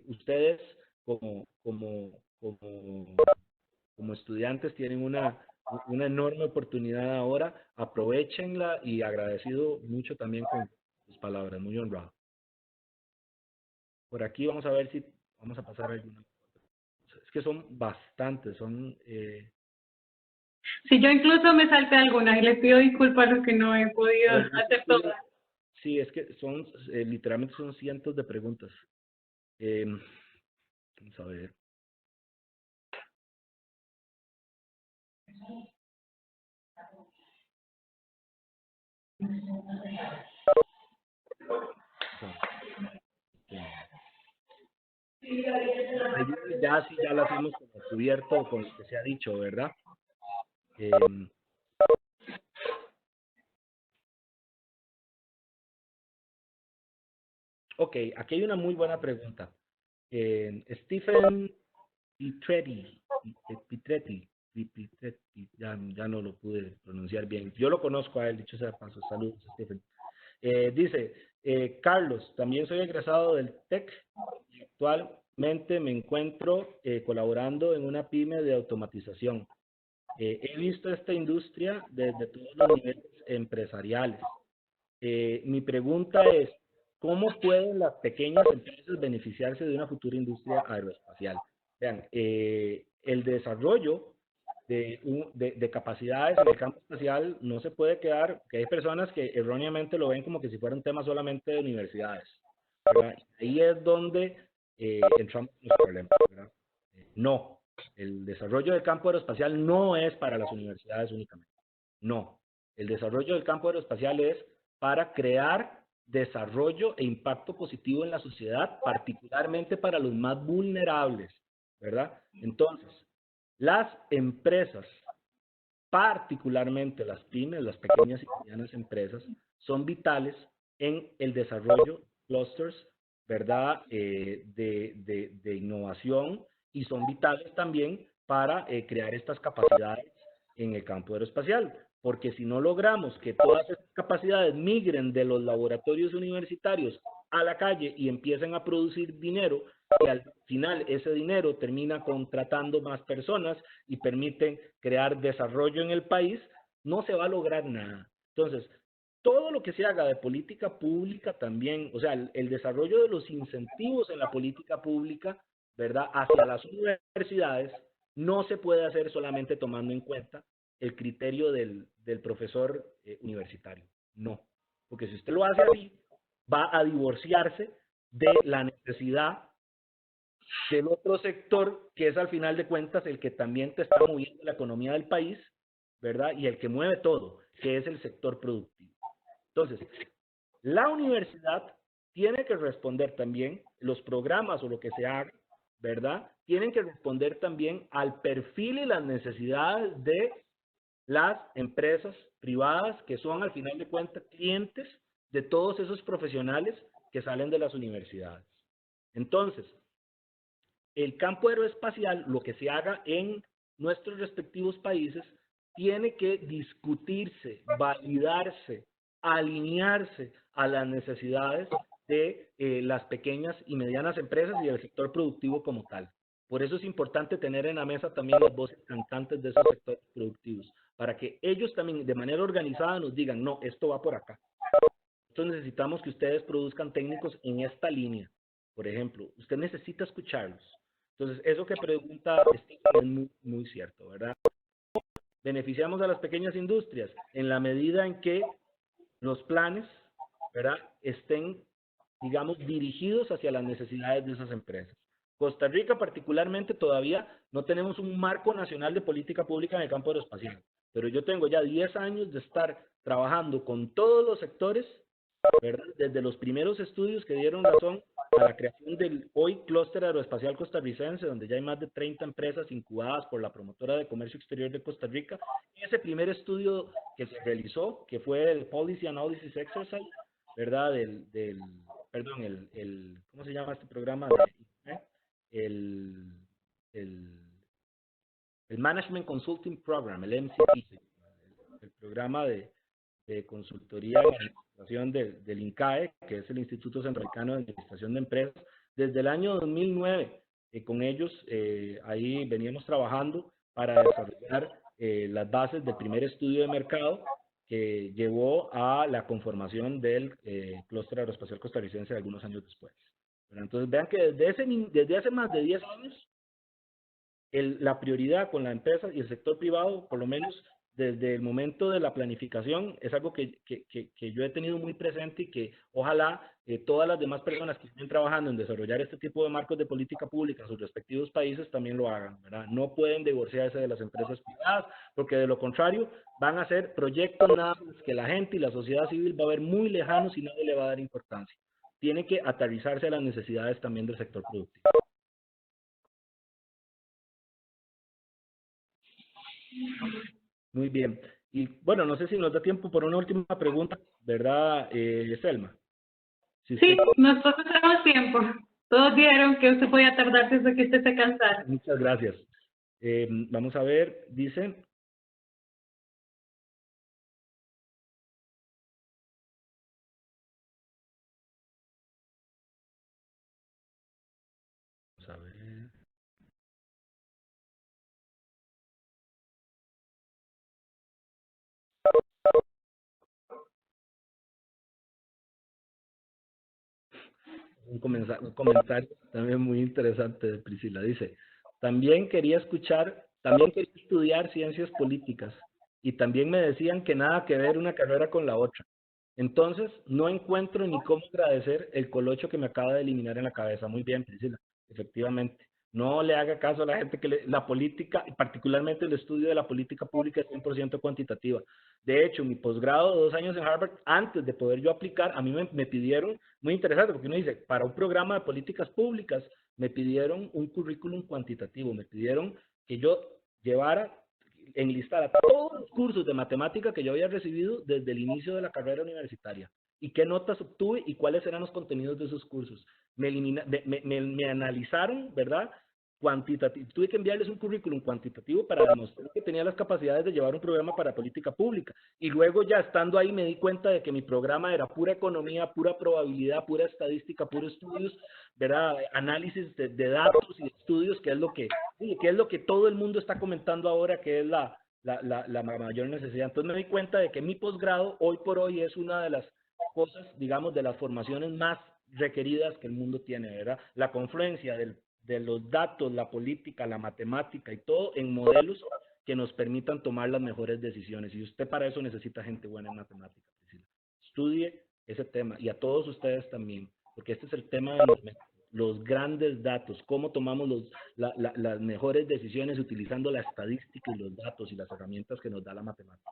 ustedes como estudiantes tienen una enorme oportunidad ahora, aprovechenla y agradecido mucho también con sus palabras, muy honrado. Por aquí vamos a ver si vamos a pasar alguna. Es que son bastantes, son...
Sí, yo incluso me salté algunas y les pido disculpas a los que no he podido hacer todas.
Sí, es que son, literalmente son cientos de preguntas. Vamos a ver. Ya sí, ya las hemos cubierto con lo que se ha dicho, ¿verdad? Ok, aquí hay una muy buena pregunta. Stephen Pitretti, ya no lo pude pronunciar bien. Yo lo conozco a él, dicho sea paso. Saludos, Stephen. Dice, Carlos, también soy egresado del TEC y actualmente me encuentro colaborando en una pyme de automatización. He visto esta industria desde todos los niveles empresariales. Mi pregunta es, ¿cómo pueden las pequeñas empresas beneficiarse de una futura industria aeroespacial? Vean, el desarrollo de capacidades en el campo espacial no se puede quedar, que hay personas que erróneamente lo ven como que si fuera un tema solamente de universidades, ¿verdad? Ahí es donde entramos en los problemas, ¿verdad? No, el desarrollo del campo aeroespacial no es para las universidades únicamente, no. El desarrollo del campo aeroespacial es para crear desarrollo e impacto positivo en la sociedad, particularmente para los más vulnerables, ¿verdad? Entonces, las empresas, particularmente las pymes, las pequeñas y medianas empresas, son vitales en el desarrollo de clusters, ¿verdad? De innovación, y son vitales también para crear estas capacidades en el campo aeroespacial. Porque si no logramos que todas estas capacidades migren de los laboratorios universitarios a la calle y empiecen a producir dinero, y al final ese dinero termina contratando más personas y permiten crear desarrollo en el país, no se va a lograr nada. Entonces, todo lo que se haga de política pública también, o sea, el desarrollo de los incentivos en la política pública, ¿verdad?, hacia las universidades, no se puede hacer solamente tomando en cuenta el criterio del profesor universitario. No, porque si usted lo hace así, va a divorciarse de la necesidad del otro sector, que es al final de cuentas el que también te está moviendo la economía del país, ¿verdad? Y el que mueve todo, que es el sector productivo. Entonces, la universidad tiene que responder también, los programas o lo que se haga, ¿verdad? Tienen que responder también al perfil y las necesidades de las empresas privadas, que son al final de cuentas clientes de todos esos profesionales que salen de las universidades. Entonces, el campo aeroespacial, lo que se haga en nuestros respectivos países, tiene que discutirse, validarse, alinearse a las necesidades de las pequeñas y medianas empresas y del sector productivo como tal. Por eso es importante tener en la mesa también las voces cantantes de esos sectores productivos, para que ellos también de manera organizada nos digan, no, esto va por acá. Entonces necesitamos que ustedes produzcan técnicos en esta línea. Por ejemplo, usted necesita escucharlos. Entonces, eso que pregunta es muy, muy cierto, ¿verdad? Beneficiamos a las pequeñas industrias en la medida en que los planes, ¿verdad?, estén, digamos, dirigidos hacia las necesidades de esas empresas. Costa Rica particularmente todavía no tenemos un marco nacional de política pública en el campo aeroespacial, pero yo tengo ya 10 años de estar trabajando con todos los sectores, ¿verdad?, desde los primeros estudios que dieron razón a la creación del hoy Clúster Aeroespacial Costarricense, donde ya hay más de 30 empresas incubadas por la Promotora de Comercio Exterior de Costa Rica. Ese primer estudio que se realizó, que fue el Policy Analysis Exercise, ¿verdad?, ¿cómo se llama este programa? el, el, el Management Consulting Program, el MCP, el programa de consultoría y administración del INCAE, que es el Instituto Centroamericano de Administración de Empresas, desde el año 2009. Con ellos ahí veníamos trabajando para desarrollar las bases del primer estudio de mercado que llevó a la conformación del clúster aeroespacial costarricense algunos años después. Pero entonces vean que desde hace más de 10 años la prioridad con la empresa y el sector privado, por lo menos desde el momento de la planificación, es algo que yo he tenido muy presente y que ojalá todas las demás personas que estén trabajando en desarrollar este tipo de marcos de política pública en sus respectivos países también lo hagan, ¿verdad? No pueden divorciarse de las empresas privadas, porque de lo contrario van a ser proyectos nada más que la gente y la sociedad civil va a ver muy lejanos y nadie le va a dar importancia. Tiene que aterrizarse a las necesidades también del sector productivo. Muy bien. Y bueno, no sé si nos da tiempo por una última pregunta, ¿verdad, Selma?
Sí, nosotros tenemos tiempo. Todos dijeron que usted podía tardarse hasta que usted se cansara.
Muchas gracias. Vamos a ver, dicen. Vamos a ver. Un comentario también muy interesante de Priscila. Dice, también quería estudiar ciencias políticas y también me decían que nada que ver una carrera con la otra. Entonces, no encuentro ni cómo agradecer el colocho que me acaba de eliminar en la cabeza. Muy bien, Priscila, efectivamente. No le haga caso a la gente que la política, y particularmente el estudio de la política pública, es 100% cuantitativa. De hecho, mi posgrado de 2 años en Harvard, antes de poder yo aplicar, a mí me pidieron, muy interesante, porque uno dice, para un programa de políticas públicas, me pidieron un currículum cuantitativo, me pidieron que yo enlistara todos los cursos de matemática que yo había recibido desde el inicio de la carrera universitaria y qué notas obtuve y cuáles eran los contenidos de esos cursos. Me analizaron, ¿verdad? Cuantitativo. Tuve que enviarles un currículum cuantitativo para demostrar que tenía las capacidades de llevar un programa para política pública. Y luego ya estando ahí me di cuenta de que mi programa era pura economía, pura probabilidad, pura estadística, puros estudios, ¿verdad? Análisis de datos y estudios, que es lo que todo el mundo está comentando ahora, que es la mayor necesidad. Entonces me di cuenta de que mi posgrado hoy por hoy es una de las cosas, digamos, de las formaciones más requeridas que el mundo tiene, ¿verdad? La confluencia de los datos, la política, la matemática y todo en modelos que nos permitan tomar las mejores decisiones. Y usted para eso necesita gente buena en matemática, Priscila. Estudie ese tema y a todos ustedes también, porque este es el tema de los grandes datos, cómo tomamos las mejores decisiones utilizando la estadística y los datos y las herramientas que nos da la matemática.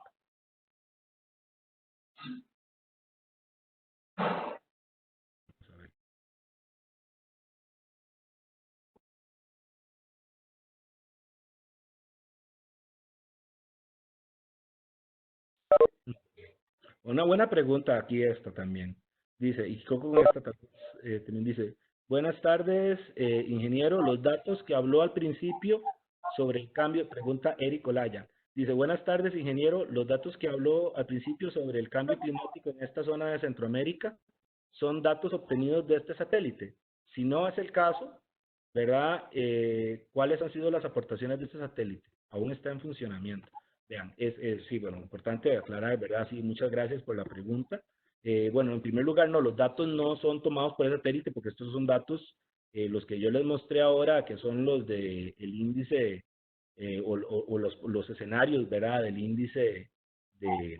Una buena pregunta aquí esta también. Dice, y con esta también dice, buenas tardes, ingeniero, los datos que habló al principio sobre el cambio, pregunta Eric Olaya. Dice, buenas tardes, ingeniero, los datos que habló al principio sobre el cambio climático en esta zona de Centroamérica son datos obtenidos de este satélite. Si no es el caso, ¿verdad? ¿Cuáles han sido las aportaciones de este satélite? Aún está en funcionamiento. Vean, sí, bueno, importante aclarar, ¿verdad? Sí, muchas gracias por la pregunta. Bueno, en primer lugar, no, los datos no son tomados por el satélite, porque estos son datos, los que yo les mostré ahora, que son los del índice, o los escenarios, ¿verdad? Del índice de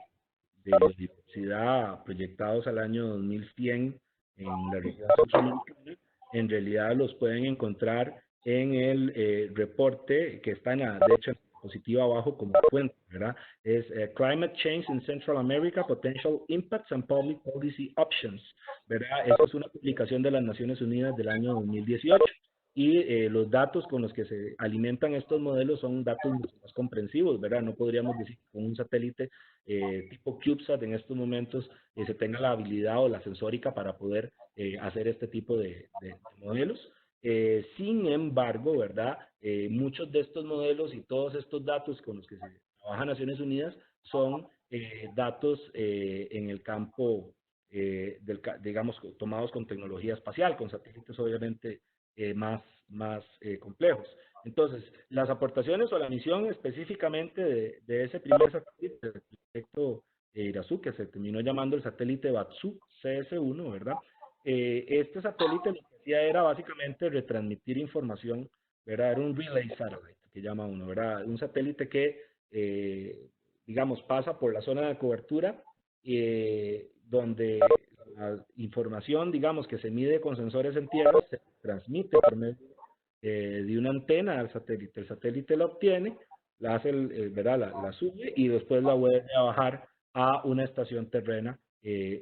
biodiversidad proyectados al año 2100 en la región centroamericana. En realidad los pueden encontrar en el reporte que está de hecho, positiva abajo como fuente, ¿verdad? Es Climate Change in Central America, Potential Impacts and Public Policy Options, ¿verdad? Esa es una publicación de las Naciones Unidas del año 2018 y los datos con los que se alimentan estos modelos son datos mucho más comprensivos, ¿verdad? No podríamos decir que con un satélite tipo CubeSat en estos momentos se tenga la habilidad o la sensórica para poder hacer este tipo de modelos. Sin embargo, ¿verdad? Muchos de estos modelos y todos estos datos con los que se trabaja Naciones Unidas son datos en el campo, digamos, tomados con tecnología espacial, con satélites obviamente más complejos. Entonces, las aportaciones o la misión específicamente de ese primer satélite, del proyecto Irazú, que se terminó llamando el satélite Batsu CS1, ¿verdad? Este satélite lo que hacía era básicamente retransmitir información, ¿verdad? Era un relay satellite, que llama uno, ¿verdad? Un satélite que, digamos, pasa por la zona de cobertura, donde la información, digamos, que se mide con sensores en tierra, se transmite por medio de una antena al satélite. El satélite la obtiene, la hace, ¿verdad? La sube y después la vuelve a bajar a una estación terrena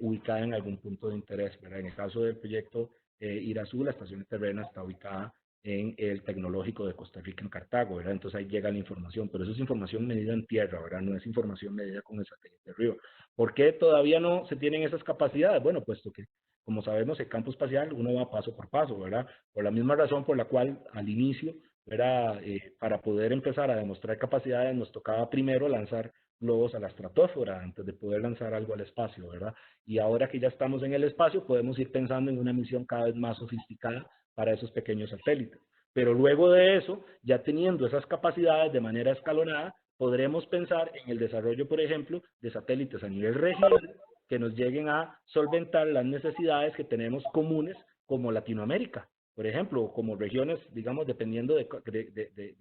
ubicada en algún punto de interés, ¿verdad? En el caso del proyecto Irazú, la estación terrena está ubicada en el Tecnológico de Costa Rica, en Cartago, ¿verdad? Entonces ahí llega la información, pero eso es información medida en tierra, ¿verdad? No es información medida con el satélite arriba. ¿Por qué todavía no se tienen esas capacidades? Bueno, puesto que, como sabemos, el campo espacial uno va paso por paso, ¿verdad? Por la misma razón por la cual al inicio, ¿verdad? Para poder empezar a demostrar capacidades nos tocaba primero lanzar globos a la estratosfera antes de poder lanzar algo al espacio, ¿verdad? Y ahora que ya estamos en el espacio, podemos ir pensando en una misión cada vez más sofisticada para esos pequeños satélites. Pero luego de eso, ya teniendo esas capacidades de manera escalonada, podremos pensar en el desarrollo, por ejemplo, de satélites a nivel regional que nos lleguen a solventar las necesidades que tenemos comunes como Latinoamérica, por ejemplo, o como regiones, digamos, dependiendo de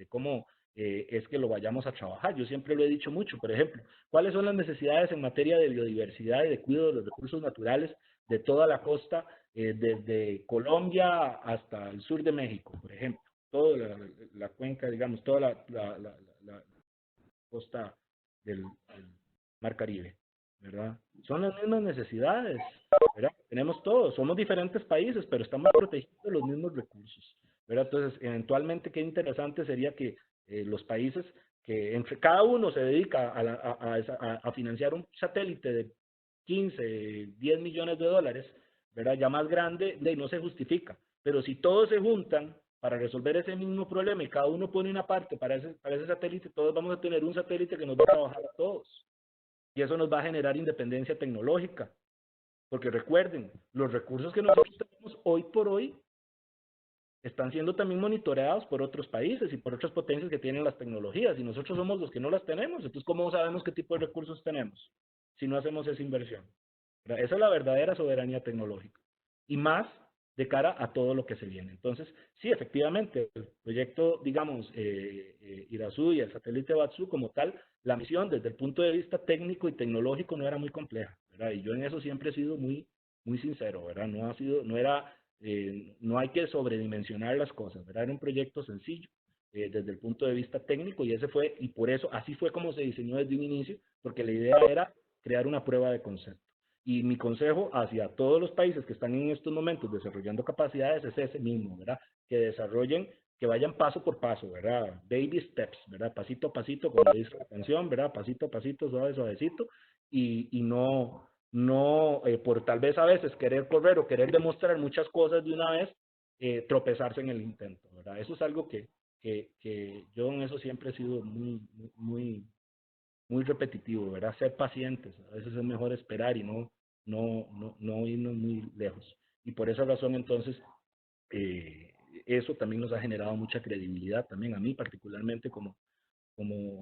cómo es que lo vayamos a trabajar. Yo siempre lo he dicho mucho, por ejemplo, ¿cuáles son las necesidades en materia de biodiversidad y de cuidado de los recursos naturales de toda la costa, desde Colombia hasta el sur de México, por ejemplo? Toda la cuenca, digamos, toda la costa del Mar Caribe, ¿verdad? Son las mismas necesidades, ¿verdad? Tenemos todos, somos diferentes países, pero estamos protegiendo los mismos recursos, ¿verdad? Entonces, eventualmente, qué interesante sería que los países que entre cada uno se dedica a financiar un satélite de 15, 10 millones de dólares, ¿verdad? Ya más grande, no se justifica. Pero si todos se juntan para resolver ese mismo problema y cada uno pone una parte para ese satélite, todos vamos a tener un satélite que nos va a trabajar a todos. Y eso nos va a generar independencia tecnológica. Porque recuerden, los recursos que nosotros tenemos hoy por hoy están siendo también monitoreados por otros países y por otras potencias que tienen las tecnologías, y nosotros somos los que no las tenemos. Entonces, ¿cómo sabemos qué tipo de recursos tenemos si no hacemos esa inversión? ¿Verdad? Esa es la verdadera soberanía tecnológica, y más de cara a todo lo que se viene. Entonces, sí, efectivamente, el proyecto, digamos, Irazú y el satélite Batsu como tal, la misión desde el punto de vista técnico y tecnológico no era muy compleja, ¿verdad? Y yo en eso siempre he sido muy sincero, ¿verdad? No hay que sobredimensionar las cosas, ¿verdad? Era un proyecto sencillo desde el punto de vista técnico, y por eso así fue como se diseñó desde un inicio, porque la idea era crear una prueba de concepto. Y mi consejo hacia todos los países que están en estos momentos desarrollando capacidades es ese mismo, ¿verdad? Que desarrollen, que vayan paso por paso, ¿verdad? Baby steps, ¿verdad? Pasito a pasito, como dice la canción, ¿verdad? Pasito a pasito, suave, suavecito, y no por tal vez a veces querer correr o querer demostrar muchas cosas de una vez, tropezarse en el intento, ¿verdad? Eso es algo que yo en eso siempre he sido muy repetitivo, ¿verdad? Ser pacientes, a veces es mejor esperar y no irnos muy lejos. Y por esa razón, entonces, eso también nos ha generado mucha credibilidad, también a mí particularmente como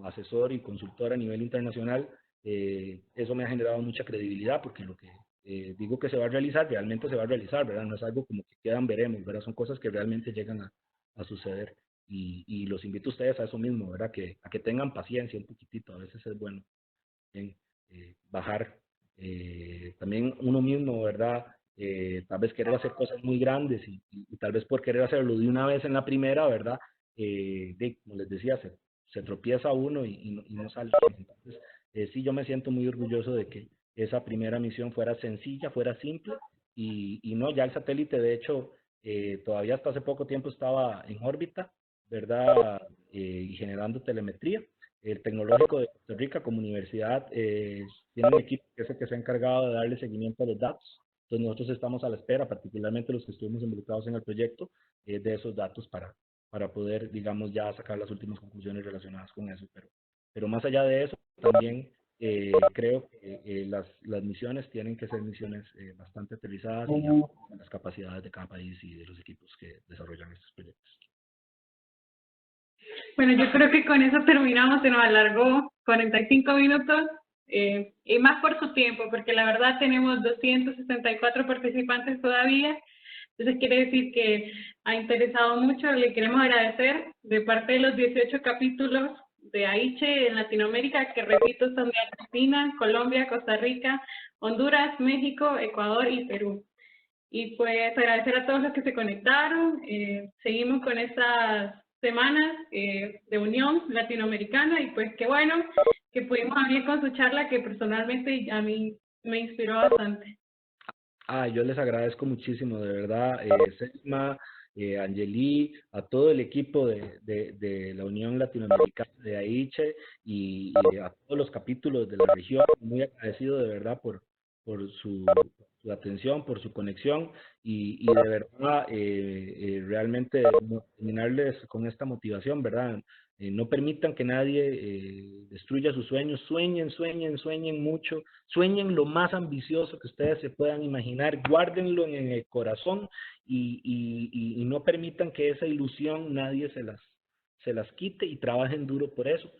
asesor y consultor a nivel internacional. Eso me ha generado mucha credibilidad, porque lo que digo que se va a realizar, realmente se va a realizar, ¿verdad? No es algo como que quedan veremos, ¿verdad? Son cosas que realmente llegan a suceder. Y los invito a ustedes a eso mismo, ¿verdad? A que tengan paciencia un poquitito, a veces es bueno bajar también uno mismo, ¿verdad? Tal vez querer hacer cosas muy grandes y tal vez por querer hacerlo de una vez en la primera, ¿verdad? Como les decía, se tropieza uno y no sale. Entonces, sí, yo me siento muy orgulloso de que esa primera misión fuera sencilla, fuera simple, y no, ya el satélite, de hecho, todavía hasta hace poco tiempo estaba en órbita, ¿verdad? Y generando telemetría. El Tecnológico de Costa Rica como universidad tiene un equipo que es el que se ha encargado de darle seguimiento a los datos, Entonces nosotros estamos a la espera, particularmente los que estuvimos involucrados en el proyecto, de esos datos para poder, digamos, ya sacar las últimas conclusiones relacionadas con eso. Pero más allá de eso, también creo que las misiones tienen que ser misiones bastante aterrizadas y a las capacidades de cada país y de los equipos que desarrollan estos proyectos.
Bueno, yo creo que con eso terminamos, se nos alargó 45 minutos, y más por su tiempo, porque la verdad tenemos 264 participantes todavía, entonces quiere decir que ha interesado mucho. Le queremos agradecer de parte de los 18 capítulos de AICHE en Latinoamérica, que repito, son de Argentina, Colombia, Costa Rica, Honduras, México, Ecuador y Perú. Y pues agradecer a todos los que se conectaron. Seguimos con estas semanas de unión latinoamericana, y pues qué bueno que pudimos abrir con su charla, que personalmente a mí me inspiró bastante.
Yo les agradezco muchísimo, de verdad, Selma, Angeli, a todo el equipo de la Unión Latinoamericana de AICHE y a todos los capítulos de la región. Muy agradecido de verdad por su atención, por su conexión y de verdad realmente terminarles con esta motivación, ¿verdad? No permitan que nadie destruya sus sueños. Sueñen, sueñen, sueñen mucho. Sueñen lo más ambicioso que ustedes se puedan imaginar. Guárdenlo en el corazón y no permitan que esa ilusión nadie se las quite, y trabajen duro por eso.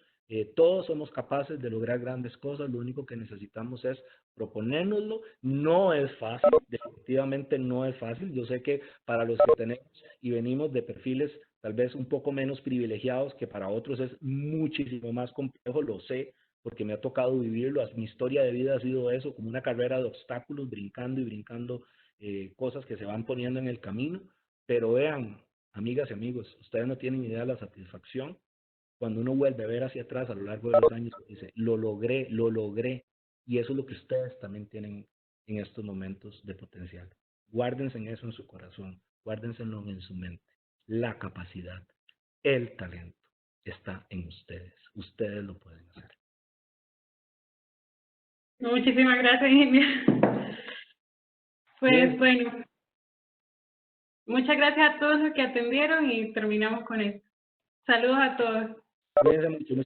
Todos somos capaces de lograr grandes cosas. Lo único que necesitamos es proponérnoslo. No es fácil, definitivamente no es fácil. Yo sé que para los que tenemos y venimos de perfiles tal vez un poco menos privilegiados, que para otros es muchísimo más complejo, lo sé, porque me ha tocado vivirlo. Mi historia de vida ha sido eso, como una carrera de obstáculos, brincando y brincando cosas que se van poniendo en el camino. Pero vean, amigas y amigos, ustedes no tienen idea de la satisfacción cuando uno vuelve a ver hacia atrás a lo largo de los años y dice, lo logré, lo logré. Y eso es lo que ustedes también tienen en estos momentos de potencial. Guárdense en eso en su corazón, guárdenselo en su mente. La capacidad, el talento está en ustedes. Ustedes lo pueden hacer.
Muchísimas gracias, Ingenia. Pues
Bien.
bueno, muchas gracias a todos los que atendieron y terminamos con esto. Saludos a todos.
Cuídense mucho.